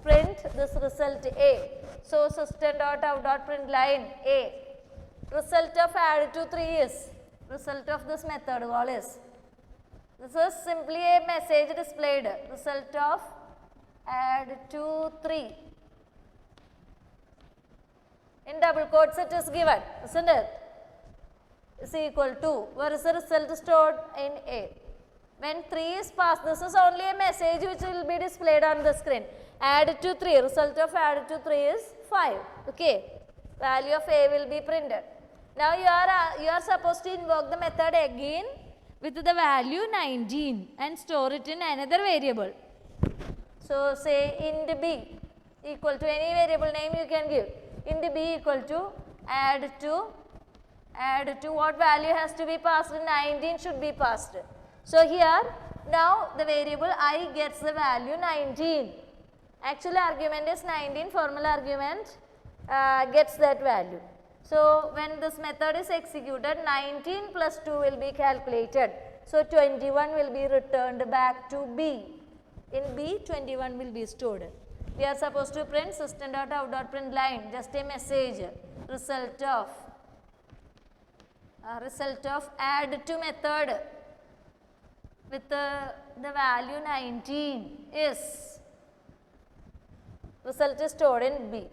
print this result A. So system.out.println A. Result of add to 3 is, result of this method call is, this is simply a message displayed, result of add to 3. In double quotes it is given, isn't it? Is equal to, where is the result stored? In A. When 3 is passed, this is only a message which will be displayed on the screen. Add to 3, result of add to 3 is 5. Okay. Value of A will be printed. Now you are supposed to invoke the method again with the value 19 and store it in another variable. So say int b equal to any variable name you can give. Int b equal to add to what value has to be passed? 19 should be passed. So here now the variable I gets the value 19. Actual argument is 19, formal argument gets that value. So when this method is executed, 19 plus 2 will be calculated. So 21 will be returned back to B. In B, 21 will be stored. We are supposed to print system.out.println, just a message, result of add to method with the value 19 is, result is stored in B.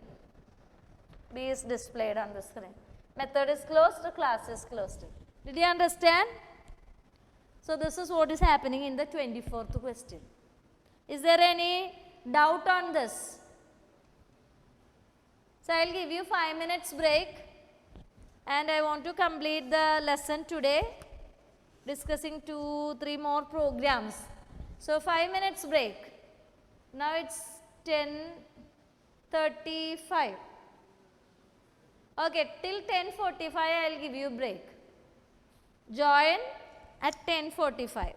B is displayed on the screen. Method is closed, class is closed. Did you understand? So this is what is happening in the 24th question. Is there any doubt on this? So I will give you 5 minutes break and I want to complete the lesson today, discussing 2-3 more programs. So 5 minutes break. Now it's 10:35. Okay, till 10:45 I will give you break. Join at 10:45.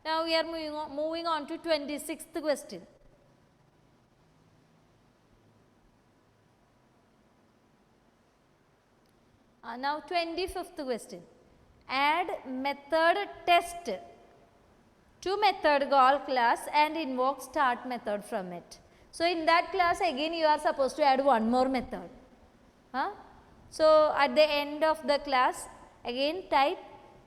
Now we are moving on to 26th question. Now 25th question. Add method test to method call class and invoke start method from it. So in that class again you are supposed to add one more method. So at the end of the class again type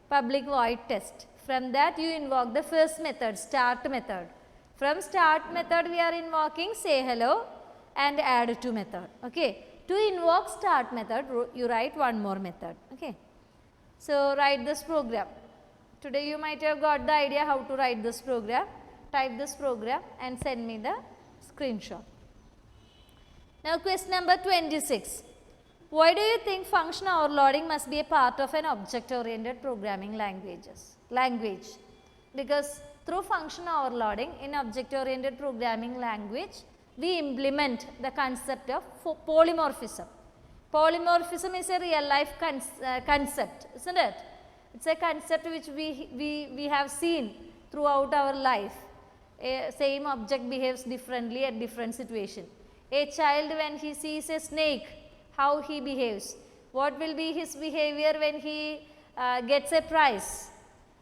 public void test. From that you invoke the first method, start method. From start method we are invoking say hello and add to method. Okay. To invoke start method you write one more method. Okay. So write this program. Today you might have got the idea how to write this program. Type this program and send me the screenshot. Now question number 26. Why do you think function overloading must be a part of an object oriented programming language? Because through function overloading in object oriented programming language we implement the concept of polymorphism. Polymorphism is a real life concept, isn't it? It's a concept which we have seen throughout our life. A same object behaves differently at different situation. A child when he sees a snake, how he behaves? What will be his behavior when he gets a prize?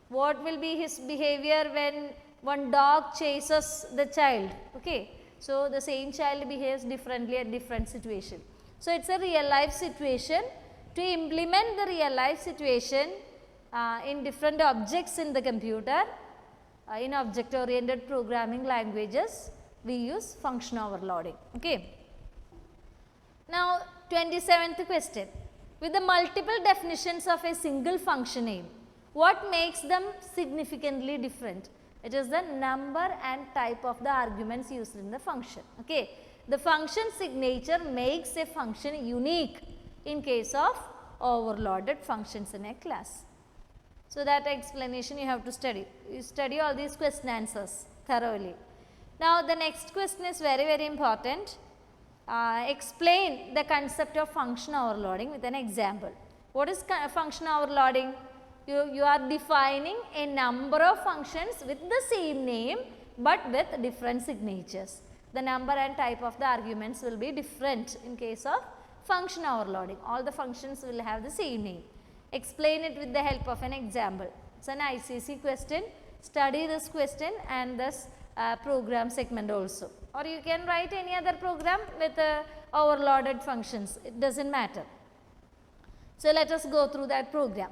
What will be his behavior when one dog chases the child? Okay. So the same child behaves differently at different situation. So it's a real life situation. To implement the real life situation in different objects in the computer, in object oriented programming languages, we use function overloading. Okay. Now 27th question. With the multiple definitions of a single function name, what makes them significantly different? It is the number and type of the arguments used in the function. Okay. The function signature makes a function unique in case of overloaded functions in a class. So that explanation you have to study. You study all these question answers thoroughly. Now the next question is very important. Explain the concept of function overloading with an example. What is function overloading? You are defining a number of functions with the same name but with different signatures. The number and type of the arguments will be different in case of function overloading. All the functions will have the same name. Explain it with the help of an example. It's an ICC question. Study this question and this program segment also. Or you can write any other program with overloaded functions. It doesn't matter. So let us go through that program.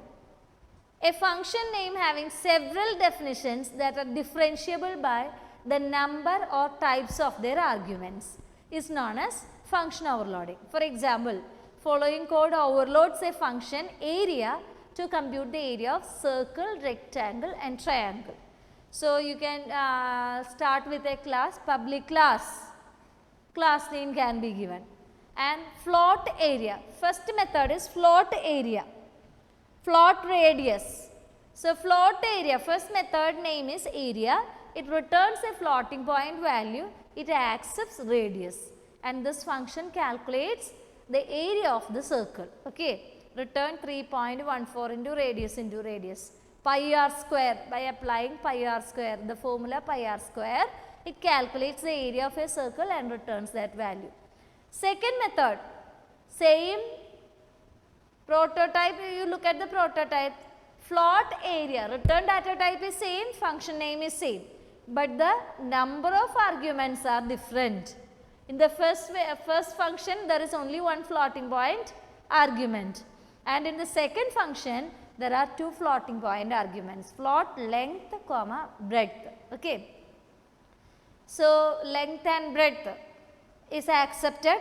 A function name having several definitions that are differentiable by the number or types of their arguments is known as function overloading. For example, following code overloads a function area to compute the area of circle, rectangle and triangle. So you can start with a class, public class name can be given, and float area. First method is float area, float radius. So float area, first method name is area, it returns a floating point value, it accepts radius, and this function calculates the area of the circle. Okay. Return 3.14 into radius. Pi r square, by applying pi r square, the formula pi r square, it calculates the area of a circle and returns that value. Second method, same prototype, you look at the prototype, float area, return data type is same, function name is same, but the number of arguments are different. In the first function there is only one floating point argument, and in the second function there are two floating point arguments, float length comma breadth. Okay. So length and breadth is accepted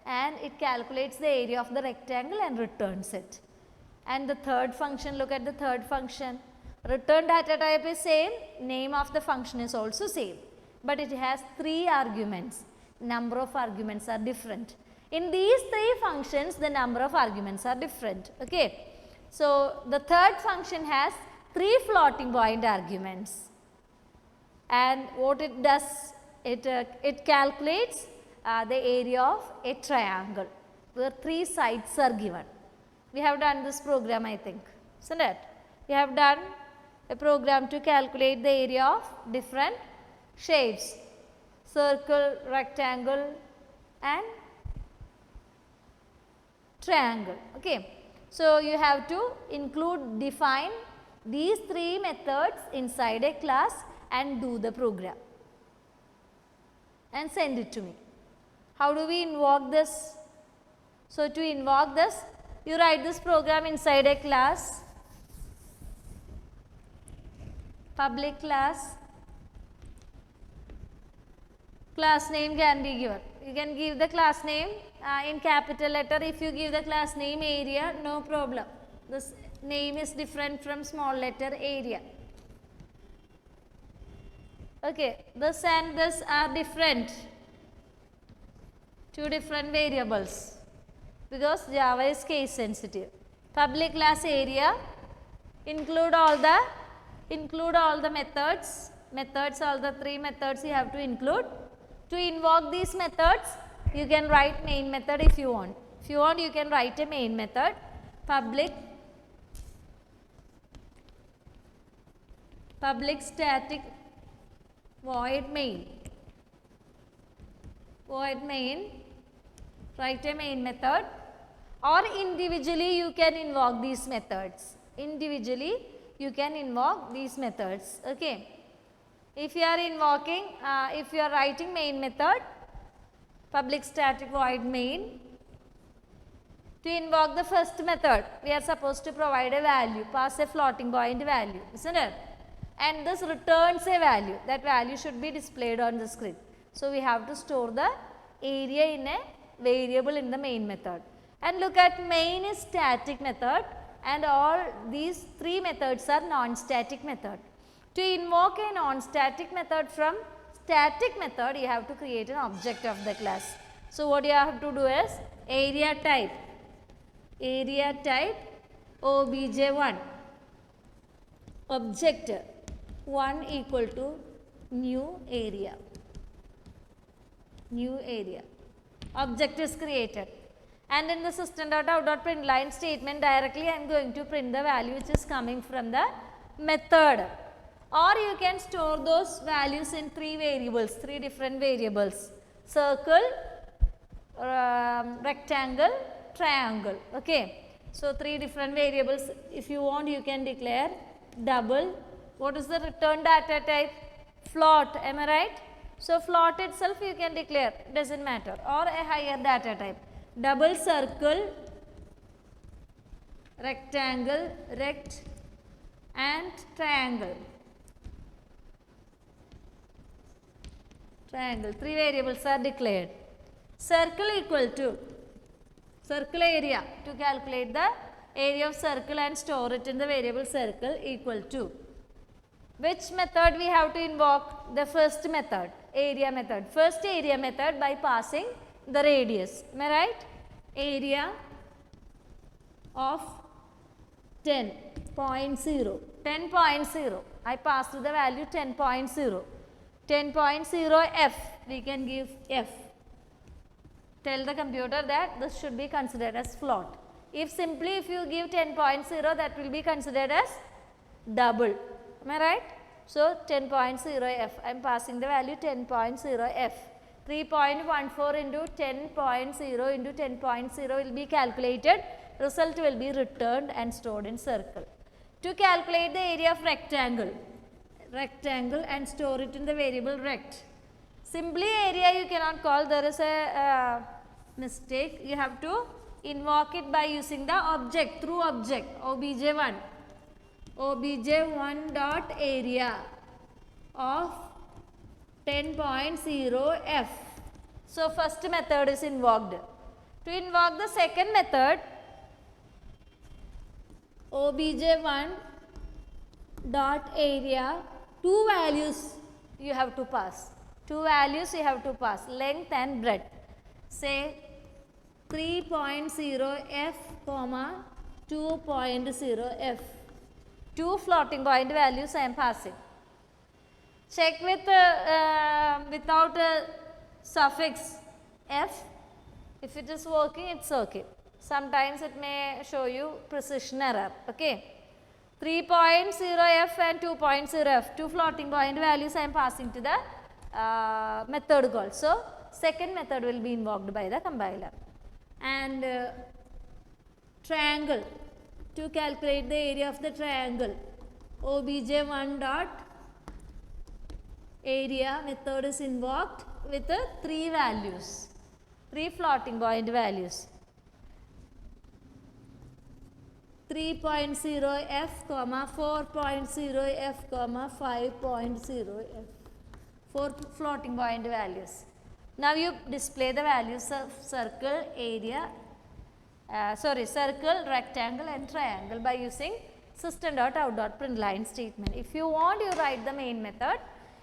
and it calculates the area of the rectangle and returns it. And the third function, look at the third function, return data type is same, name of the function is also same, but it has three arguments, number of arguments are different. In these three functions the number of arguments are different. Okay. So the third function has three floating point arguments, and what it does, it calculates the area of a triangle where three sides are given. We have done this program, I think, isn't it? We have done a program to calculate the area of different shapes, circle, rectangle and triangle. Okay. So, you have to define these three methods inside a class and do the program and send it to me. How do we invoke this? So, to invoke this, you write this program inside a class, public class. Class name can be given. You can give the class name in capital letter. If you give the class name area, no problem. This name is different from small letter area. Okay, this and this are different. Two different variables because Java is case sensitive. Public class area include all the methods. All the three methods you have to include. To invoke these methods, you can write main method if you want. If you want, you can write a main method, public static void main, write a main method, or individually you can invoke these methods. Okay. If you are writing main method, public static void main, to invoke the first method, we are supposed to provide a value, pass a floating point value, isn't it? And this returns a value. That value should be displayed on the screen. So, we have to store the area in a variable in the main method. And look at main is static method and all these three methods are non-static method. To invoke a non-static method from static method, you have to create an object of the class. So, what you have to do is area type obj1, object 1 equal to new area. Object is created. And in the system.out.println statement, directly I am going to print the value which is coming from the method. Or you can store those values in three different variables, circle, rectangle, triangle. Okay. So, three different variables. If you want, you can declare double. What is the return data type? Float, am I right? So, float itself you can declare, does not matter, or a higher data type. Double circle, rectangle, rect and triangle. Three variables are declared. Circle equal to circle area, to calculate the area of circle and store it in the variable circle, equal to which method we have to invoke? The first method, area method. First area method by passing the radius. Am I right? Area of 10.0. I passed the value 10.0. 10.0 f, we can give f. Tell the computer that this should be considered as float. If you give 10.0, that will be considered as double. Am I right? So, 10.0 f, I am passing the value 10.0 f. 3.14 into 10.0 into 10.0 will be calculated. Result will be returned and stored in circle. To calculate the area of rectangle and store it in the variable rect. Simply area you cannot call, there is a mistake. You have to invoke it by using the object, through object, obj1. obj1 dot area of 10.0 f. So, first method is invoked. To invoke the second method, obj1 dot area, two values you have to pass. Length and breadth. Say 3.0 f, 2.0 f. Two floating point values I am passing. Check with without a suffix f. If it is working, it's okay. Sometimes it may show you precision error. Okay. 3.0f and 2.0f, two floating point values I am passing to the method call. So, second method will be invoked by the compiler. And triangle, to calculate the area of the triangle, obj1 dot area method is invoked with three values, three floating point values. 3.0f, 4.0f, 5.0f, four floating point values. Now you display the values of circle, area, circle, rectangle and triangle by using system.out.println statement. If you want, you write the main method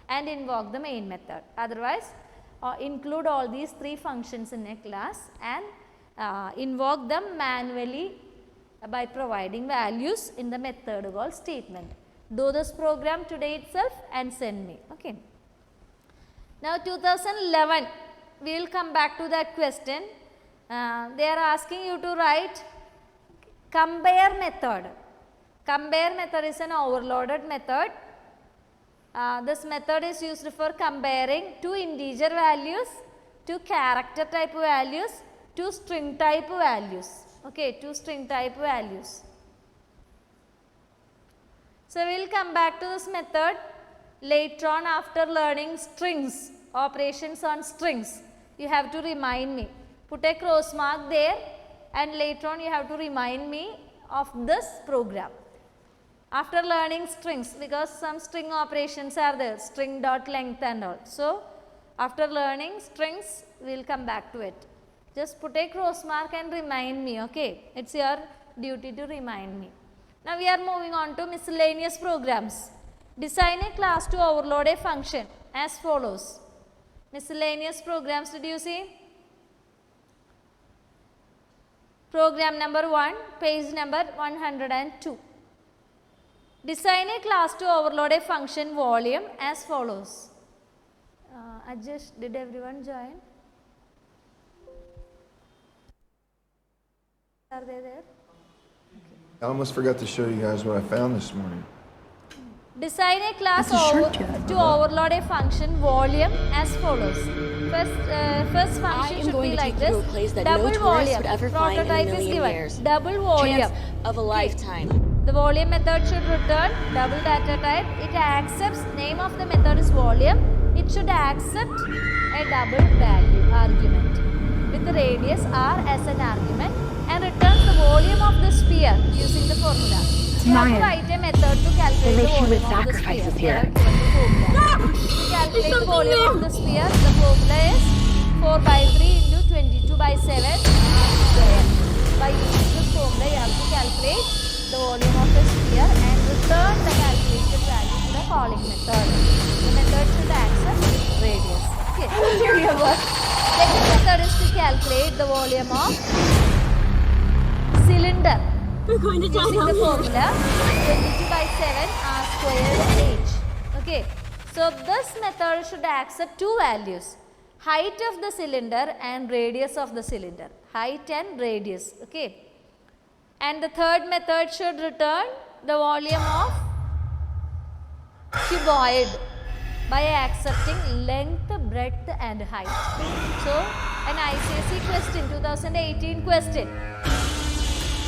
and invoke the main method. Otherwise, include all these three functions in a class and invoke them manually by providing values in the method call statement. Do this program today itself and send me. Okay. Now 2011, we will come back to that question. They are asking you to write compare method. Compare method is an overloaded method. This method is used for comparing two integer values, two character type values, two string type values. Okay, two string type values. So, we will come back to this method later on after learning strings, operations on strings. You have to remind me. Put a cross mark there and later on you have to remind me of this program. After learning strings, because some string operations are there, string dot length and all. So, after learning strings, we will come back to it. Just put a cross mark and remind me, okay. It is your duty to remind me. Now, we are moving on to miscellaneous programs. Design a class to overload a function as follows. Miscellaneous programs, did you see? Program number 1, page number 102. Design a class to overload a function volume as follows. Ajesh, did everyone join? Are they there? I almost forgot to show you guys what I found this morning. Design a class to overload a function volume as follows. First function should be like this. Double volume. Prototype is given. Double volume. Of a lifetime. The volume method should return double data type. It accepts, name of the method is volume. It should accept a double value argument with the radius r as an argument and returns the volume of the sphere using the formula. You have to write a method to calculate the volume of the sphere. Here. To calculate the volume of the sphere, the formula is 4 by 3 into 22 by 7 square. By using this formula, you have to calculate the volume of the sphere and return the calculated value to the calling method. The method should accept radius. Okay. Second method is to calculate the volume of cylinder. Using the formula 22 by 7 r squared h. Okay. So, this method should accept two values, height of the cylinder and radius of the cylinder, height and radius. Okay. And the third method should return the volume of cuboid by accepting length, breadth and height. So, an ICSE question, 2018 question.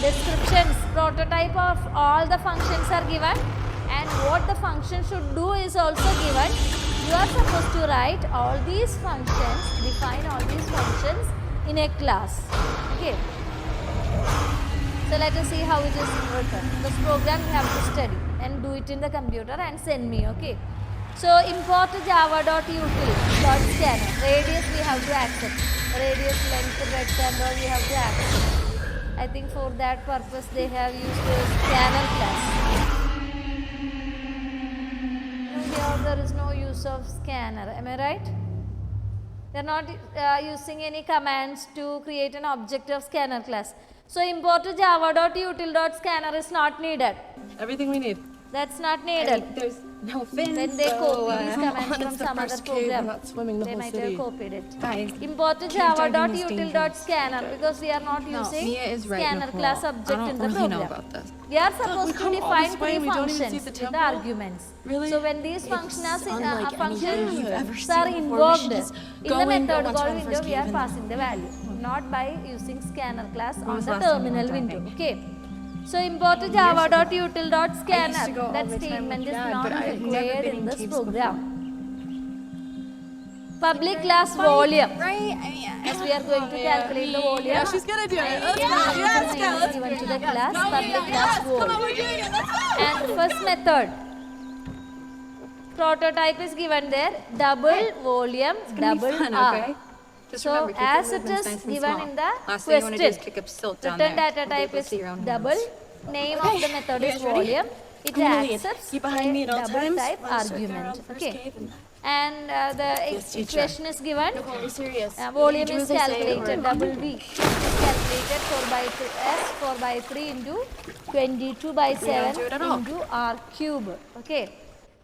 Descriptions, prototype of all the functions are given and what the function should do is also given. You are supposed to write all these functions, define all these functions in a class. Okay. So, let us see how it is written. This program you have to study and do it in the computer and send me. Okay. So, import java.util.scanner. Radius we have to accept. Radius, length, breadth and all we have to accept. I think for that purpose they have used a scanner class. Here there is no use of scanner. Am I right? They are not using any commands to create an object of scanner class. So, import java.util.scanner is not needed. Everything we need. That's not needed. There's no fins. When they copy these so, commands from it's the some other first cave, program, we're not swimming the they whole might city. have copied it. Guys, Import to keep diving this java.util.scanner because we are not No, using Mia is right, scanner Nicole. class I object don't in the really know program. about this. We are supposed to come all define this way three and we don't even see functions the with the temple? arguments. Really? So when these It's functions unlike anything you've ever are seen before. We invoked should just in the go in, go method once we're call in the window, first we are cave and then- passing the value, not by using scanner class on was the last time you terminal went window. diving? Okay. So import to java.util.scanner. I used to go all That the time statement with is Dad, not but I've never required been in in this caves program. Public class volume. Right? As we are going to calculate the volume. Yeah, she's gonna do it. Let's go. Yes, Yes, go. Let's given to the go. class, No, public yes, class come on, volume. we're doing it. Let's go. And first method. Prototype is given there. Double volume, double fun, R. okay? Just So remember, keep as the it movements is nice and given small. in the Last thing you want to do is question. kick up silt down Return there. data You'll be type able to is see your own double. hands. Name Okay, of the method you is guys ready? volume. It I'm gonna lead. accepts Keep behind me a at all double times. type Run a circle around argument. the first Okay. cave and- And the Yes, teacher. equation is given. Nicole, are you serious? Volume Do is as I say, calculated, or- double V is calculated 4 by 3 S 4 by 3 into 22 by 7 do it at all. into R cube. Okay.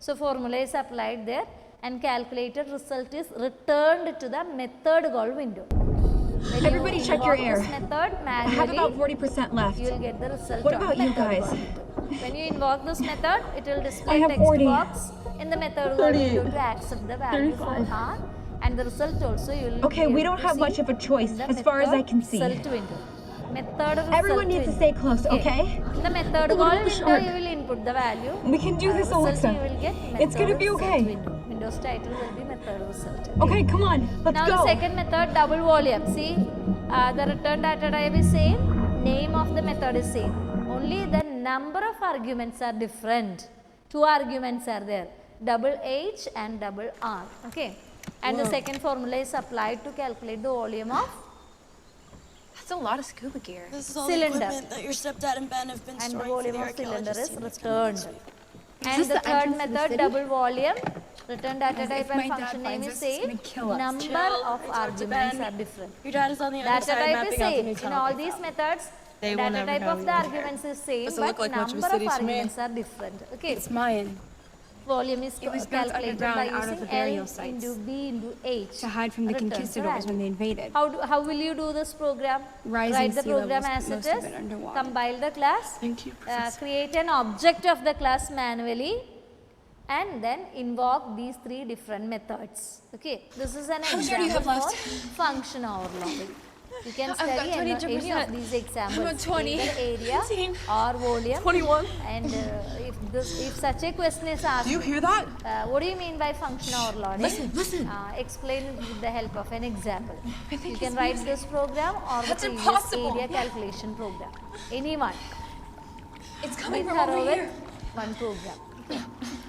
So formula is applied there and calculated result is returned to the method call window. When Everybody you check your invoke air. this method I have about manually, 40% left. you will get the result What on about the you method guys? call window. When you invoke this method, it will display I have text 40. box in the method call window to accept the value for R, and the result also you will Okay, be we able don't to have see much of a choice, in the as far as I method can see. result window. Method result Everyone needs to window. stay close, okay? In the method A call little window, sharp. you will input the value. We can do this, result Alexa. you will get It's gonna method be result okay. window. Windows title will be method result. Okay, come on, let's Now go. the second method, double volume. See, the return data type is same, name of the method is same. Only the number of arguments are different. 2 arguments are there, double H and double R. Okay, and the second formula is applied to calculate the volume of That's a lot of scuba gear. This is all cylinder. the equipment that your stepdad and Ben have been And the storing for volume the of cylinder archaeologist is team that's coming returned. next week. And this the the third entrance to the method, city? double volume, return data If type my and dad function name finds is us, he's same, gonna kill us. number Chill, of I talked to arguments Ben. are different. Your dad is on the other Data side type is mapping out the same. new In all tunnel. these methods, They will data never type know of we the were arguments is same, Doesn't but look like much of a number of city to me. arguments are different. Okay, It's mine. volume is It was built calculated by underground out of using the burial L sites into B into H. to hide from the Return conquistadors value. when they invaded. How will you do this program? Rising Write the sea program levels as put it most of is, it underwater. compile the class, Thank you, Professor. create an object of the class manually, and then invoke these 3 different methods. Okay, this is an How much air do you example have for left? function overloading. You can I've got study any 22%. of these examples, I'm at 20. either area 18. or volume. 21. And if such a question is asked, Do you hear that? what do you mean by function overloading? Listen. Explain it with the help of an example. think You he's can write this program or That's the previous impossible. area calculation program. Anyone. It's Be coming from thorough over with here. one program.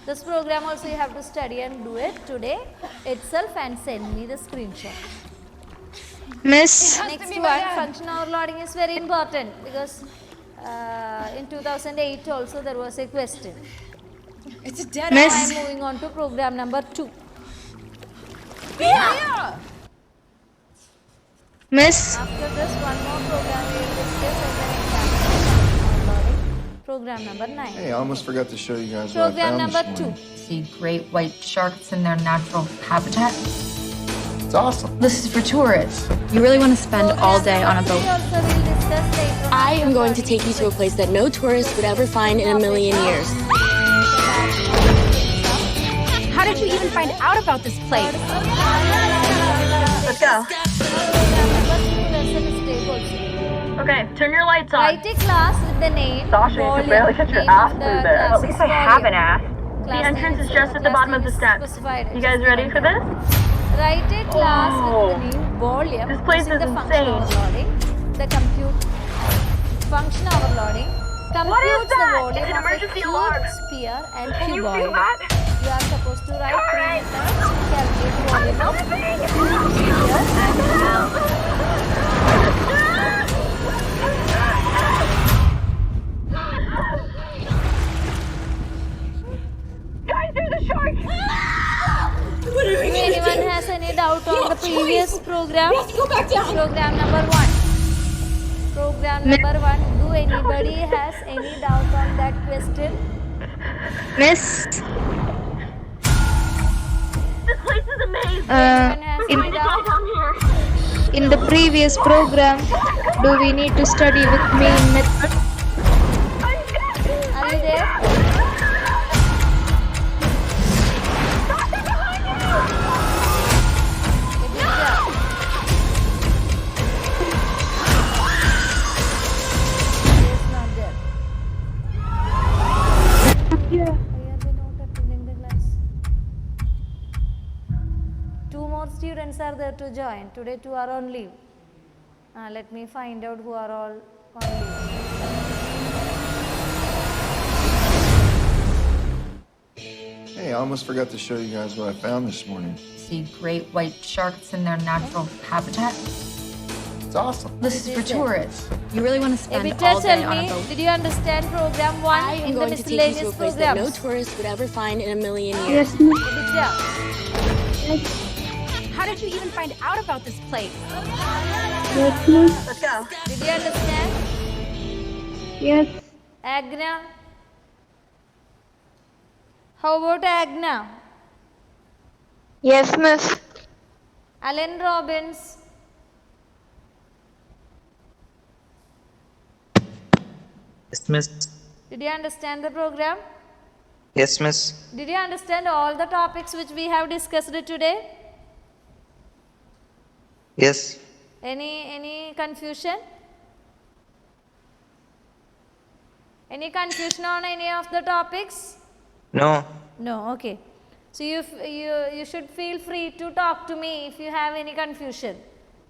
This program also you have to study and do it today itself and send me the screenshot. Miss, Next one, function overloading is very important because in 2008 also there was a question. It's a dead Now I Miss, am moving on to program number 2. Yeah. Miss, After this, one more program we will discuss as an example of function overloading. Program number 9. Hey, I almost forgot to show you guys what I Program found number this 2. morning. See great white sharks in their natural habitat. It's awesome. This is for tourists. You really want to spend all day on a boat. I am going to take you to a place that no tourist would ever find in a million years. How did you even find out about this place? Let's go. Okay, turn your lights on. Write a class with the name. Sasha, you volume, can barely get your name ass of the through there. class At least is I have volume. an ass. Class The name entrance is just at the class bottom name of the is steps. specified. You guys ready for this? Write a class Oh. with the name volume. This place using is the function insane. overloading. The compute function overloading computes the that? volume It's an of a emergency cube, alarm. sphere, and Can you cuboid. do that? You are supposed to write 3 methods to calculate the volume of cube, sphere, and cuboid. Guys, there's a shark! If anyone has any doubt on the previous program, Go back down. program number 1. Program number 1. Do anybody has any doubt on that question? Miss, This place is amazing. Anyone has in, any doubt? Down here. in the previous program, do we need to study with main method? Are you there? Two more students are there to join. Today two are on leave. Let me find out who are all on leave. Hey, I almost forgot to show you guys what I found this morning. See great white sharks in their natural habitat. It's awesome. This is for tourists. You really want to spend Evita, all day tell on a me, boat. did you understand program 1 I in am the going to take you to miscellaneous a place that no programs? tourist would ever find in a million years. Evita, How did you even find out about this place? Yes, miss. Let's go. did you understand? Yes. Agna? How about Agna? Yes, miss. Alan Robbins? Yes, miss. Did you understand the program? Yes, miss. Did you understand all the topics which we have discussed today? Yes. Any confusion? Any confusion on any of the topics? No. No, okay. So you should feel free to talk to me if you have any confusion.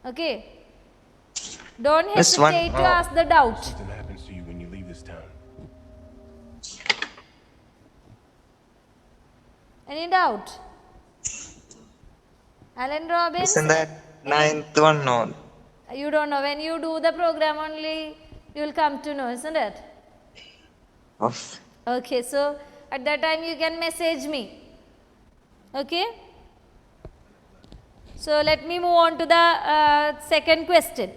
Okay? Don't Miss, one- hesitate to ask the doubt. Something happens to you when you leave this town. Any doubt? Alan Robbins? Isn't that ninth one? No. You don't know. When you do the program only, you will come to know, isn't it? Of. Okay, so at that time you can message me. Okay? So let me move on to the second question.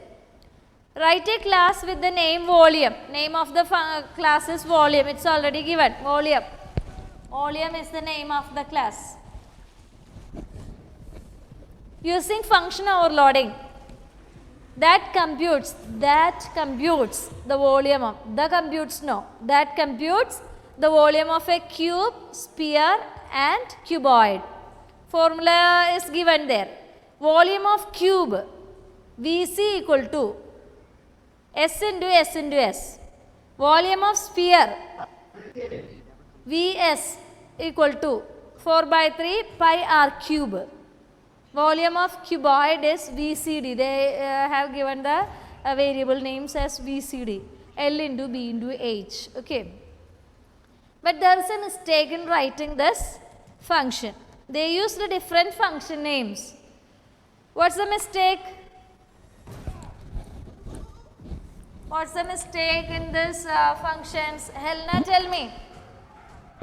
Write a class with the name volume. Name of the class is volume. It's already given. Volume. Volume is the name of the class. Using function overloading. That computes the volume of, that computes the volume of a cube, sphere and cuboid. Formula is given there. Volume of cube, Vc equal to S into S into S. Volume of sphere, Vs equal to 4 by 3 pi r cube. Volume of cuboid is VCD. They have given the variable names as VCD. L into B into H. Okay. But there is a mistake in writing this function. They used different function names. What's the mistake? What's the mistake in this functions? Helena, tell me.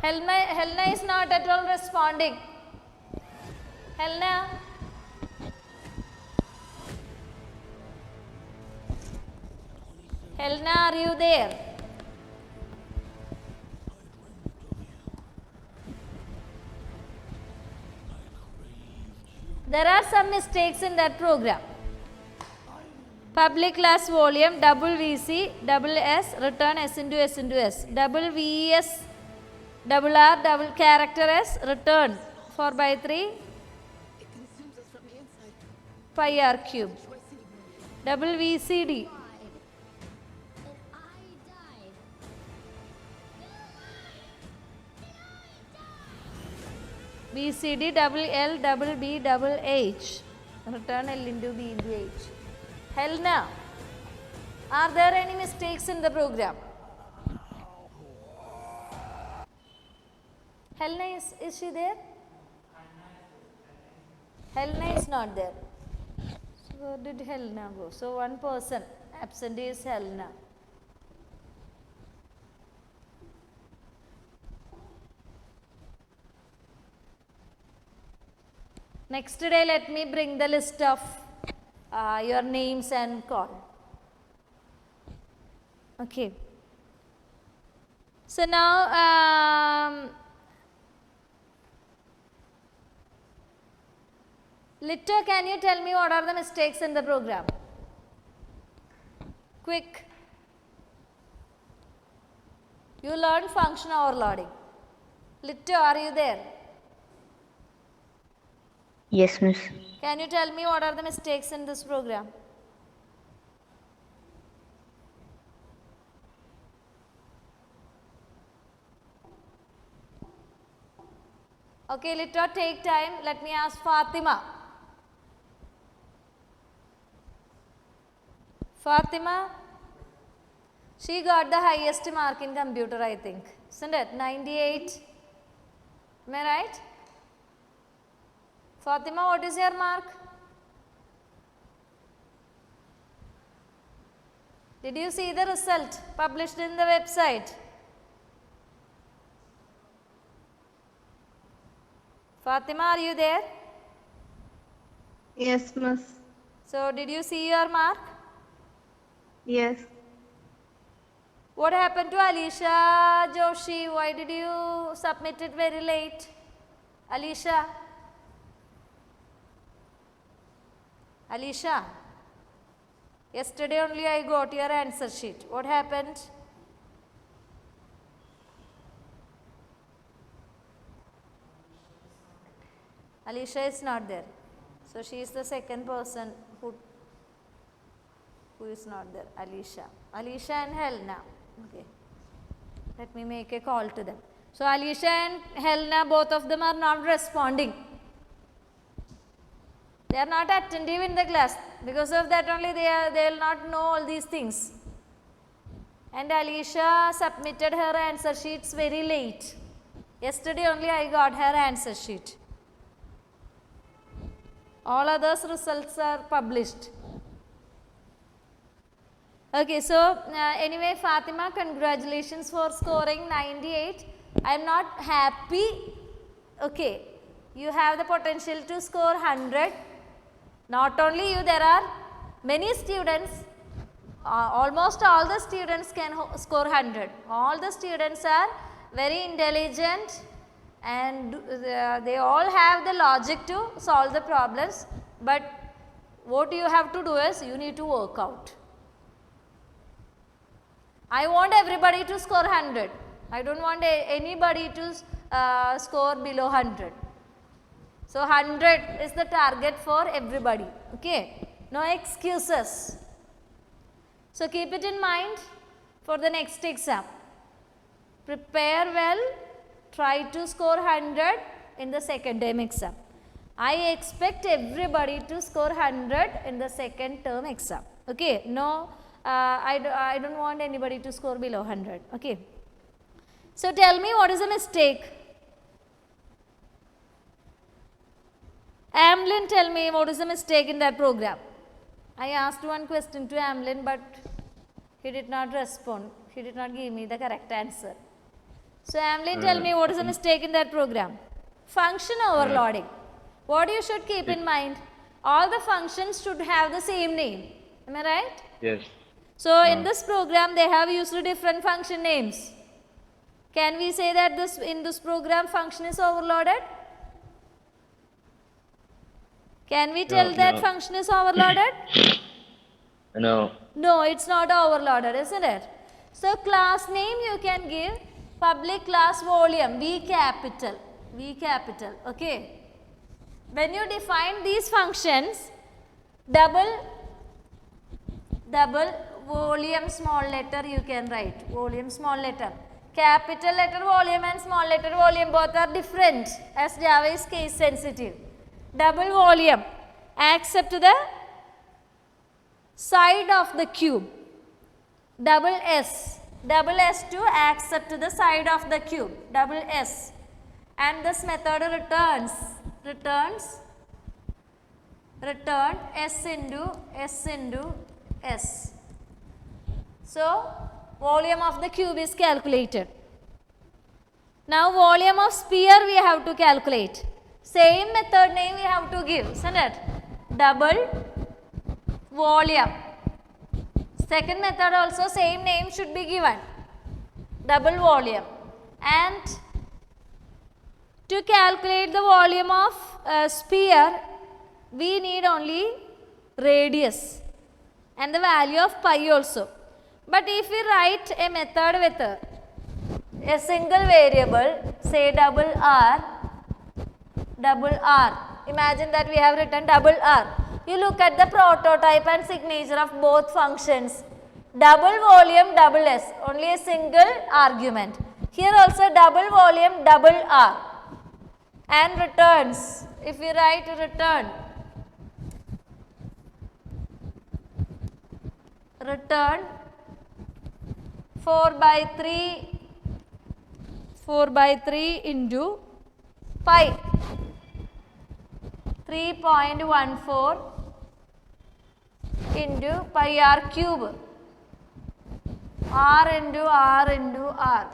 Helena is not at all responding. Helena? Helena, are you there? There are some mistakes in that program. Public class volume, double VC, double S, return S into S into S. Double VES, double R, double character S, return 4 by 3 pi r cube. Double VCD. BCD double L double B double H. Return L into B into H. Helena, are there any mistakes in the program? Helena, is she there? Helena is not there. So where did Helena go? So one person absent is Helena. Next day, let me bring the list of your names and call. Okay. So now, Litter, can you tell me what are the mistakes in the program? Quick. You learned function overloading. Litter, are you there? Yes, miss. Can you tell me what are the mistakes in this program? Okay, Litter, take time. Let me ask Fatima. Fatima, she got the highest mark in computer, I think. Isn't it? 98. Am I right? Fatima, what is your mark? Did you see the result published in the website? Fatima, are you there? Yes, miss. So, did you see your mark? Yes. What happened to Alisha Joshi? Why did you submit it very late? Alisha? Alisha? Yesterday only I got your answer sheet. What happened? Alisha is not there. So, she is the second person who is not there. Alisha. Alisha and Helena. Okay. Let me make a call to them. So, Alisha and Helena, both of them are not responding. They are not attentive in the class. Because of that only they will not know all these things. And Alisha submitted her answer sheets very late. Yesterday only I got her answer sheet. All others results are published. Okay, so anyway, Fatima, congratulations for scoring 98. I am not happy. Okay, you have the potential to score 100. Not only you, there are many students, almost all the students can score 100. All the students are very intelligent and they all have the logic to solve the problems, but what you have to do is you need to work out. I want everybody to score 100. I don't want anybody to score below 100. So 100 is the target for everybody. Okay, no excuses. So keep it in mind for the next exam. Prepare well. Try to score 100 in the second term exam. I expect everybody to score 100 in the second term exam. Okay, no, I don't want anybody to score below 100. Okay. So tell me, what is the mistake? Amlin, tell me what is the mistake in that program. I asked one question to Amlin, but he did not respond. He did not give me the correct answer. So Amlin, tell me what is the mistake in that program. Function overloading. What you should keep in mind, all the functions should have the same name. Am I right? Yes. So in this program they have used different function names. Can we say that in this program function is overloaded? Can we tell that function is overloaded? No. No, it's not overloaded, isn't it? So class name you can give public class volume, V capital, okay. When you define these functions, double volume small letter you can write, volume small letter. Capital letter volume and small letter volume both are different as Java is case sensitive. Double volume accept the side of the cube. Double S to accept the side of the cube, double S, and this method return S into S. So volume of the cube is calculated. Now volume of sphere we have to calculate. Same method name we have to give, isn't it? Double volume. Second method also same name should be given. double volume. And to calculate the volume of sphere, we need only radius and the value of pi also. But if we write a method with a single variable, say double r, imagine that we have written double r. You look at the prototype and signature of both functions. Double volume, double s, only a single argument. Here also double volume, double r. And returns, if we write return 4 by 3 into pi, 3.14 into pi r cube, r into r into r,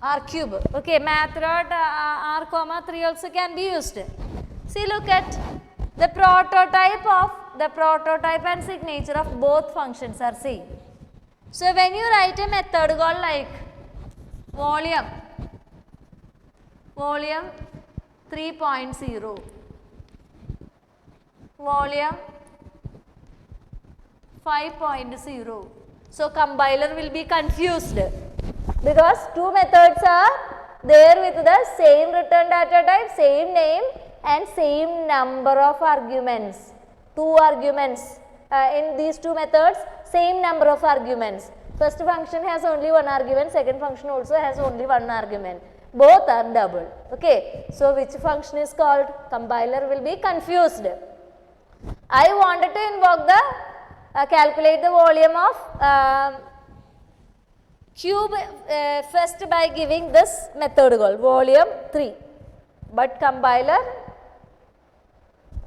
r cube. Okay, math dot r comma 3 also can be used. See, look at the prototype and signature of both functions are same. So when you write a method called like volume 3.0, volume 5.0, so compiler will be confused because two methods are there with the same return data type, same name and same number of arguments. Two arguments in these two methods, same number of arguments. First function has only one argument, second function also has only one argument. Both are double. Okay, so which function is called? Compiler will be confused. I wanted to invoke the calculate the volume of cube first by giving this method called volume 3, but compiler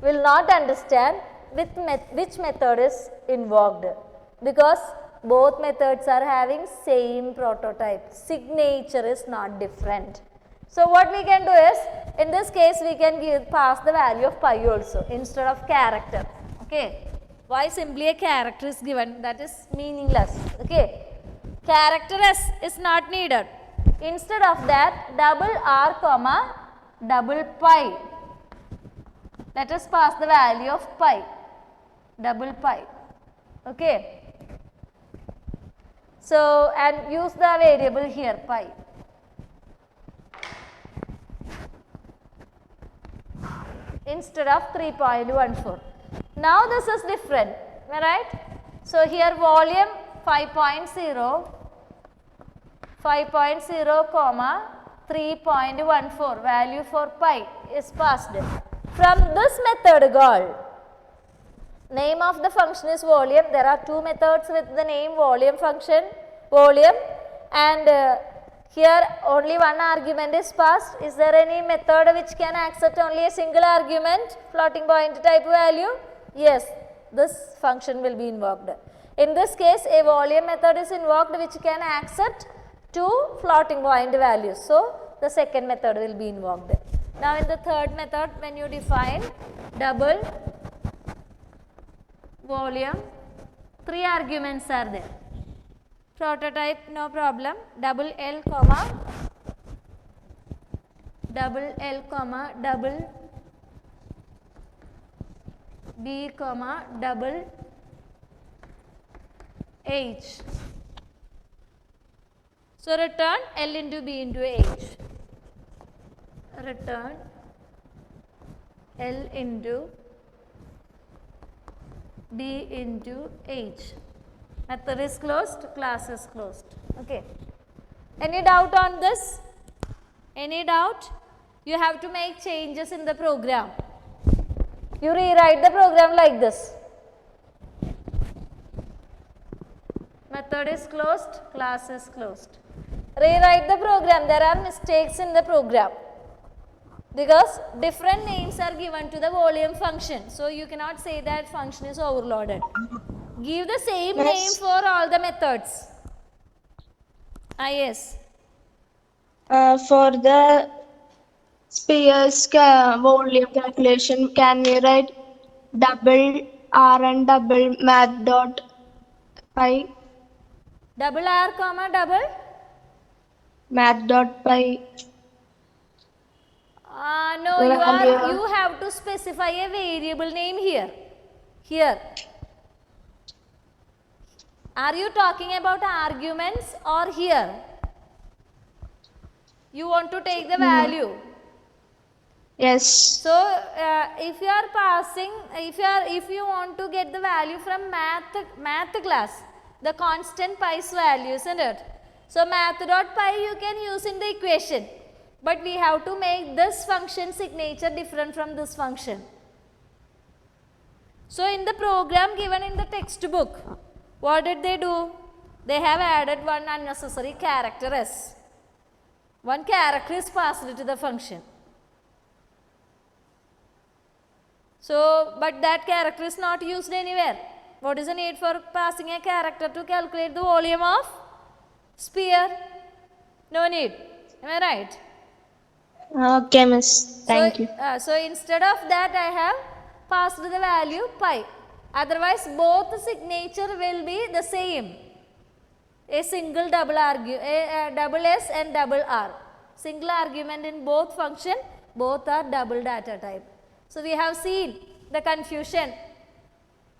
will not understand which method is invoked because both methods are having same prototype, signature is not different. So what we can do is, in this case we can pass the value of pi also instead of character. Okay, why simply a character is given? That is meaningless. Okay, character s is not needed. Instead of that, double r comma double pi. Let us pass the value of pi, double pi. Okay. So, and use the variable here pi. Instead of 3.14. Now this is different, right? So here volume 5.0 comma 3.14 value for pi is passed. From this method called, name of the function is volume. There are two methods with the name volume function, volume, and here only one argument is passed. Is there any method which can accept only a single argument, floating point type value? Yes, this function will be invoked. In this case, a volume method is invoked which can accept two floating point values. So the second method will be invoked. Now in the third method, when you define double volume, three arguments are there. Prototype, no problem. Double L comma double B comma double H. So return L into B into H. Return L into B into H. Method is closed, class is closed. Okay. Any doubt on this? Any doubt? You have to make changes in the program. You rewrite the program like this. Method is closed, class is closed. Rewrite the program. There are mistakes in the program because different names are given to the volume function. So you cannot say that function is overloaded. Give the same name for all the methods. Yes. For the sphere's volume calculation, can we write double r and double math dot pi. Double R comma double? Math dot pi. No, Value. you have to specify a variable name here. Here. Are you talking about arguments or here? You want to take the value. Yes. So if you are passing, if you want to get the value from math class, the constant pi's value, isn't it? So math dot pi you can use in the equation, but we have to make this function signature different from this function. So in the program given in the textbook, what did they do? They have added one unnecessary character s. One character is passed to the function. So, but that character is not used anywhere. What is the need for passing a character to calculate the volume of sphere? No need. Am I right? Okay, miss. Thank you. So instead of that, I have passed the value pi. Otherwise, both signature will be the same. A single double S and double R. Single argument in both function, both are double data type. So we have seen the confusion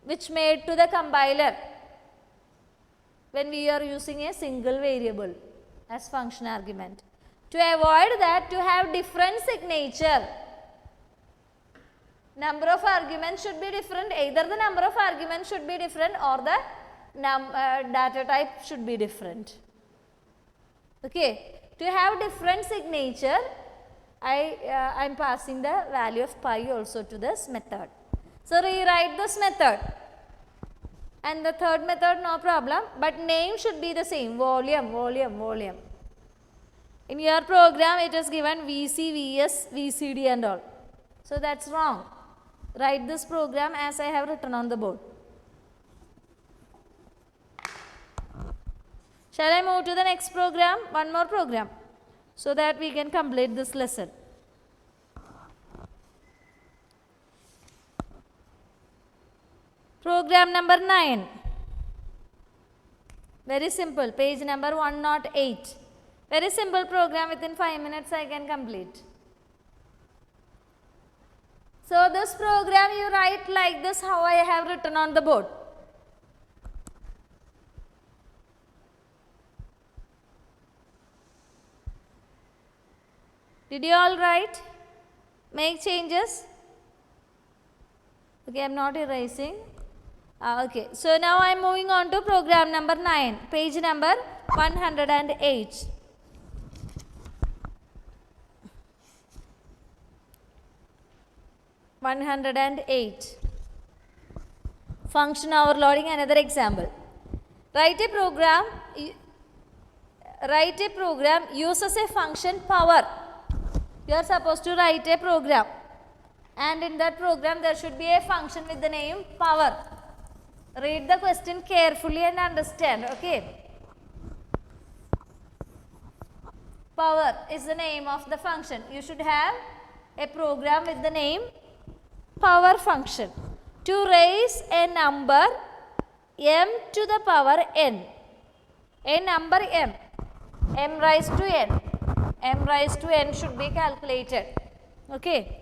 which made to the compiler when we are using a single variable as function argument. To avoid that, to have different signature, number of arguments should be different. Either the number of arguments should be different or the data type should be different. Okay. To have different signature, I am passing the value of pi also to this method. So rewrite this method. And the third method, no problem, but name should be the same, volume. In your program, it is given VC, VS, VCD and all. So that's wrong. Write this program as I have written on the board. Shall I move to the next program? One more program, so that we can complete this lesson. Program number 9. Very simple. Page number 108. Very simple program. Within 5 minutes I can complete. So this program you write like this, how I have written on the board. Did you all write? Make changes? Okay, I am not erasing. Okay, so now I am moving on to program number 9, page number 108. Function overloading, another example. Write a program uses a function power. You are supposed to write a program, and in that program there should be a function with the name power. Read the question carefully and understand. Okay. Power is the name of the function. You should have a program with the name power function. To raise a number m to the power n. A number m raised to n. M raised to n should be calculated. Okay.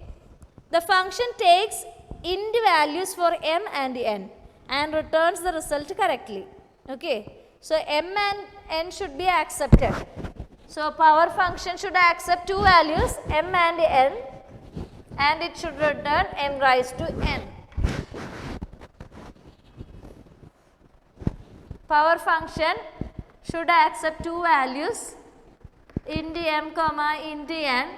The function takes int values for m and n and returns the result correctly. Okay. So m and n should be accepted. So power function should accept two values, m and n, and it should return m raised to n. Power function should accept two values, int m comma int n,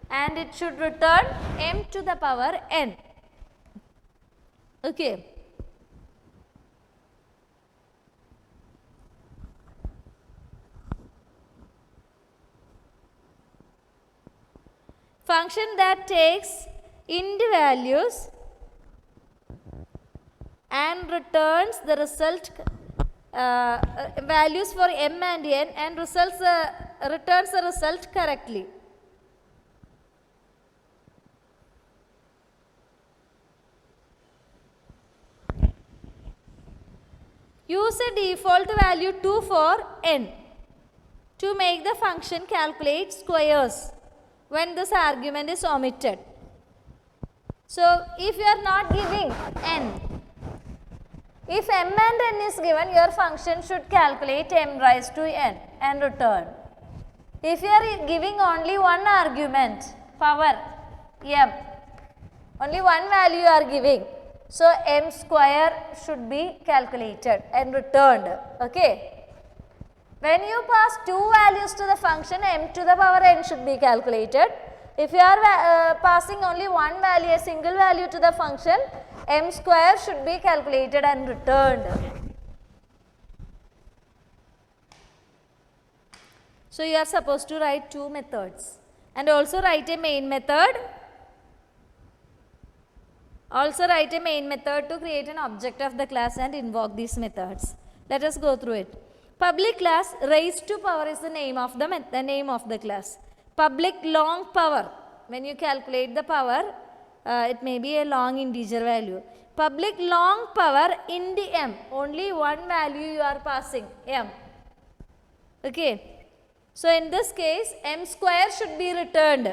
and it should return m to the power n. Okay. Function that takes int values and returns the result values for m and n and returns the result correctly. Use Use a default value 2 for n to make the function calculate squares when this argument is omitted. So, if you are not giving n, if m and n is given, your function should calculate m raised to n and return. If you are giving only one argument, power m, only one value you are giving, so m square should be calculated and returned. Okay. When you pass two values to the function, m to the power n should be calculated. If you are passing only one value, a single value to the function, m square should be calculated and returned. So, you are supposed to write two methods and also write a main method. Also write a main method to create an object of the class and invoke these methods. Let us go through it. Public class raised to power is the name of the class. Public long power, when you calculate the power, it may be a long integer value. Public long power int m, only one value you are passing, m. Okay. So, in this case, m square should be returned.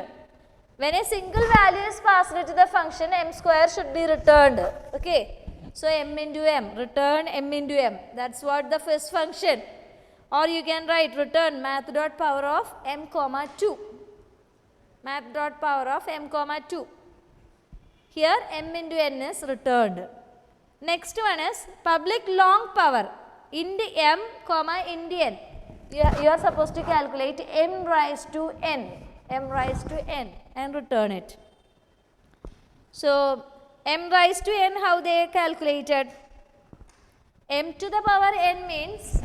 When a single value is passed to the function, m square should be returned. Okay. So, m into m, return m into m. That is what the first function. Or you can write return math dot power of m comma 2. Math dot power of m comma 2. Here m into n is returned. Next one is public long power int m comma int n. You are supposed to calculate m raised to n and return it. So, m raised to n, how they are calculated? M to the power n means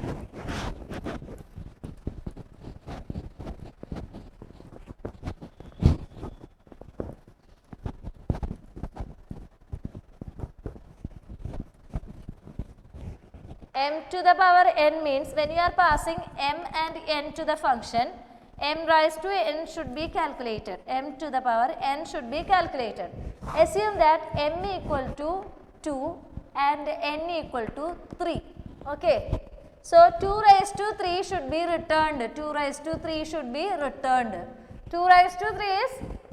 m to the power n means when you are passing m and n to the function, m raised to n should be calculated. M to the power n should be calculated. Assume that m equal to 2 and n equal to 3. Okay. So, 2 raised to 3 should be returned. 2 raised to 3 should be returned. 2 raised to 3 is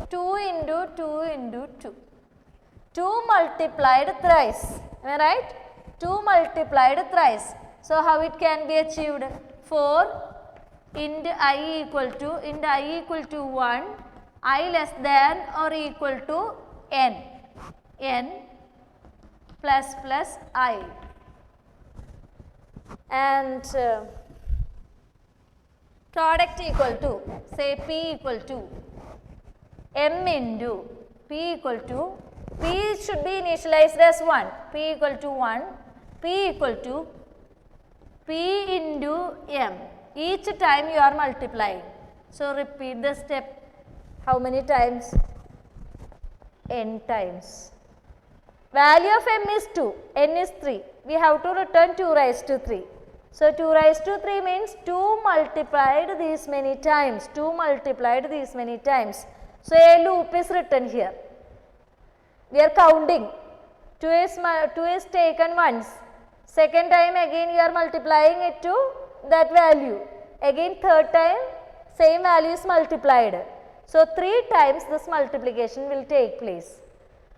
2 into 2 into 2. 2 multiplied thrice. Am I right? 2 multiplied thrice. So, how it can be achieved? 4 int I equal to 1, I less than or equal to n plus I, and product equal to, say p equal to m into p equal to, p should be initialized as 1, p equal to 1, p equal to p into m. Each time you are multiplying. So, repeat the step. How many times? N times. Value of m is 2, n is 3. We have to return 2 raised to 3. So, 2 raised to 3 means 2 multiplied these many times. 2 multiplied these many times. So, a loop is written here. We are counting. 2 is taken once. Second time again you are multiplying it to that value. Again third time same value is multiplied. So, 3 times this multiplication will take place.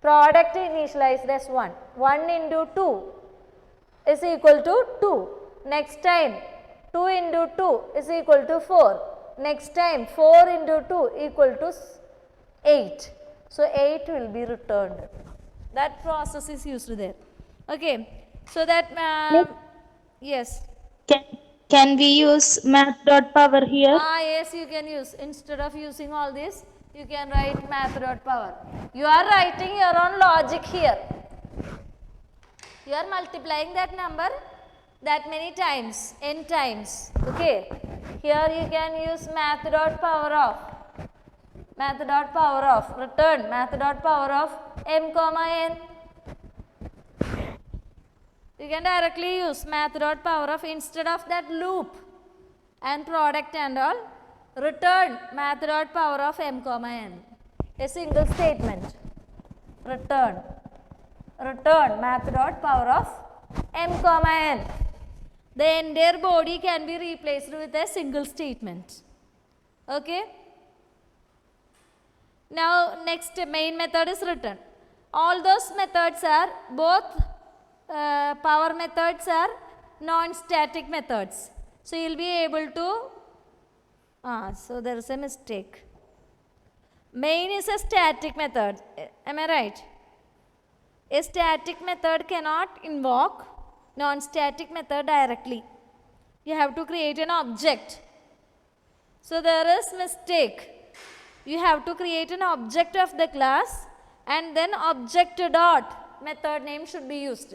Product initialized as 1. 1 into 2 is equal to 2. Next time 2 into 2 is equal to 4. Next time 4 into 2 equal to 8. So, 8 will be returned. That process is used there. Okay. So, that yes. Can we use math dot power here? Yes, you can use. Instead of using all this, you can write math dot power. You are writing your own logic here. You are multiplying that number that many times, n times. Okay. Here you can use math dot power of. Math dot power of. Return math dot power of m comma n. You can directly use math dot power of, instead of that loop and product and all, return math dot power of m comma n. A single statement. Return math dot power of m comma n. the entire body can be replaced with a single statement. Okay. Now next main method is written. All those methods are both power methods are non-static methods. So you will be able to, so there is a mistake. Main is a static method. Am I right? A static method cannot invoke non-static method directly. You have to create an object. So there is mistake. You have to create an object of the class and then object dot method name should be used.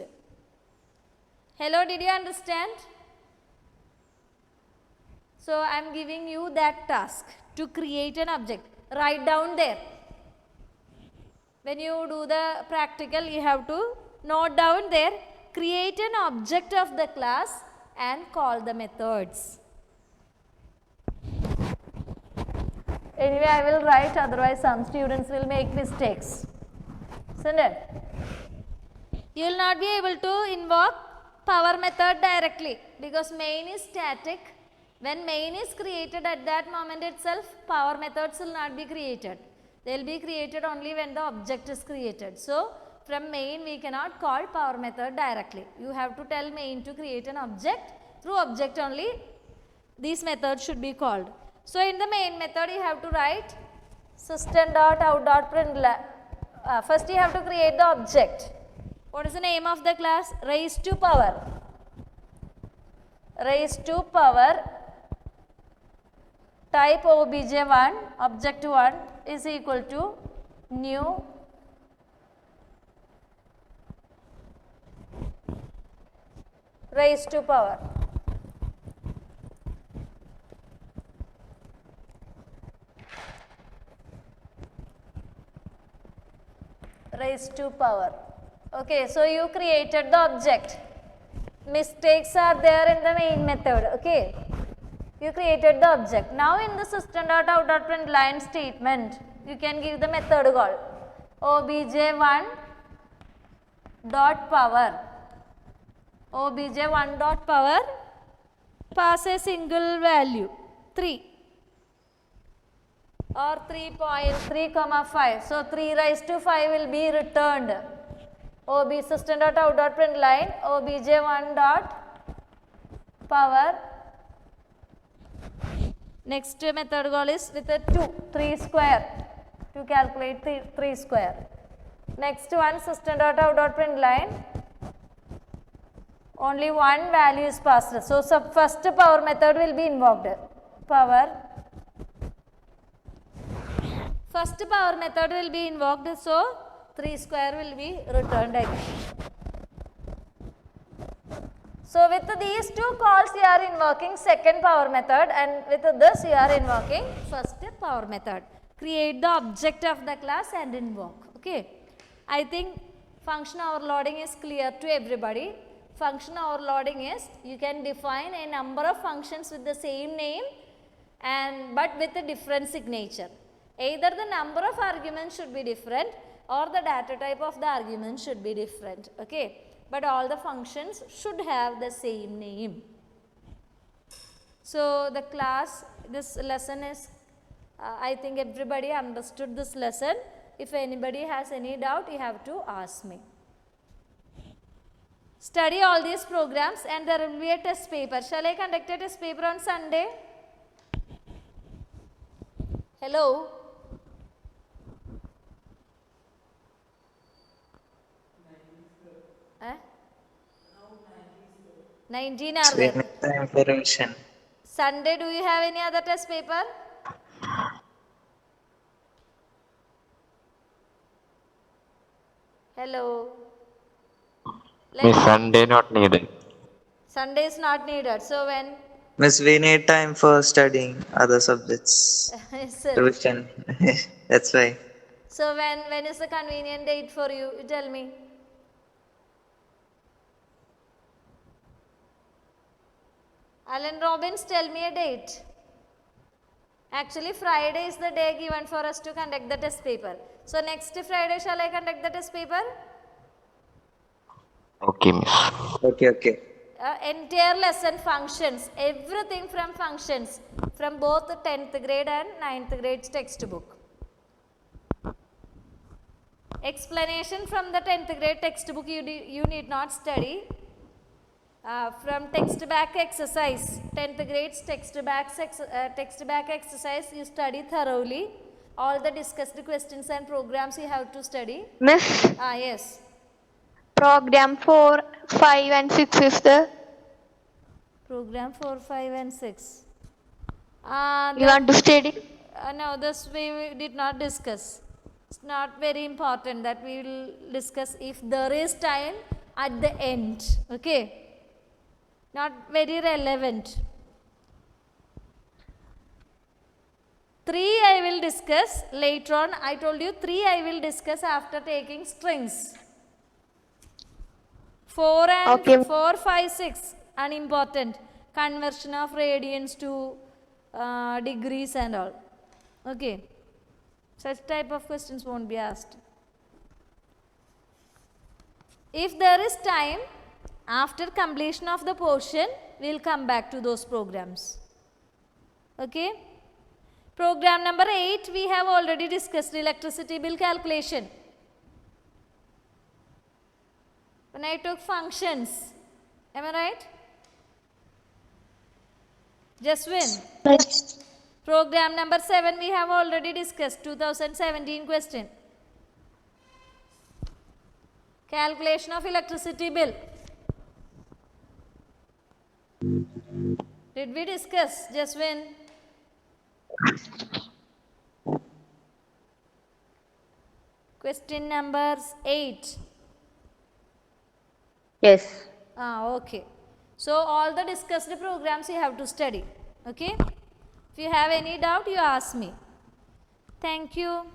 Hello, did you understand? So I am giving you that task to create an object. Write down there. When you do the practical, you have to note down there, create an object of the class and call the methods. Anyway, I will write, otherwise some students will make mistakes. Isn't it? You will not be able to invoke power method directly because main is static. When main is created at that moment itself, power methods will not be created. They will be created only when the object is created. So, from main we cannot call power method directly. You have to tell main to create an object. Through object only these methods should be called. So, in the main method you have to write system.out.println. First you have to create the object. What is the name of the class? Raised to power. Raised to power type obj1 object 1 is equal to new raised to power. Raised to power. Okay, so you created the object. Mistakes are there in the main method. Okay, you created the object. Now in the system.out.println statement, you can give the method call obj1 dot power. obj1 dot power, pass a single value 3 or 3.3, so 3 raised to 5 will be returned. System.out.println obj1 dot power. Next method call is with a 3 square to calculate 3 square. Next one system.out.println only one value is passed. So, first power method will be invoked. First power method will be invoked. So, 3 square will be returned again. So, with these two calls you are invoking second power method, and with this you are invoking first power method. Create the object of the class and invoke. Okay. I think function overloading is clear to everybody. Function overloading is you can define a number of functions with the same name but with a different signature. Either the number of arguments should be different or the data type of the argument should be different. Okay. But all the functions should have the same name. So, the class, this lesson is, I think everybody understood this lesson. If anybody has any doubt, you have to ask me. Study all these programs and there will be a test paper. Shall I conduct a test paper on Sunday? Hello? Eh? 19 are there. Time for revision. Sunday, do you have any other test paper? Hello? Miss, Sunday not needed. Sunday is not needed. So when? Miss, we need time for studying other subjects. Is it? Revision. That's why. So when is the convenient date for you? You tell me. Alan Robbins, tell me a date. Actually, Friday is the day given for us to conduct the test paper. So next Friday, shall I conduct the test paper? Okay, miss. Okay. entire lesson functions, everything from functions from both the 10th grade and 9th grade textbook. Explanation from the 10th grade textbook you need not study. From text back exercise, 10th grade text back exercise you study thoroughly. All the discussed questions and programs you have to study. Miss, Yes. program 4, 5 and 6 is the. Program 4, 5 and 6. You want to study? No, this we did not discuss. It's not very important that we will discuss if there is time at the end. Okay. Not very relevant. 3 I will discuss later on. I told you 3 I will discuss after taking strings. 4 and Okay. 4, 5, 6 unimportant. Conversion of radians to degrees and all. Okay. Such type of questions won't be asked. If there is time, after completion of the portion, we will come back to those programs. Okay. Program number 8, we have already discussed electricity bill calculation. When I took functions, am I right? Jaswin. Yes. Program number 7 we have already discussed, 2017 question. Calculation of electricity bill. Did we discuss, Jaswin? Question number 8. Yes. Okay. So all the discussed programs you have to study. Okay. If you have any doubt, you ask me. Thank you.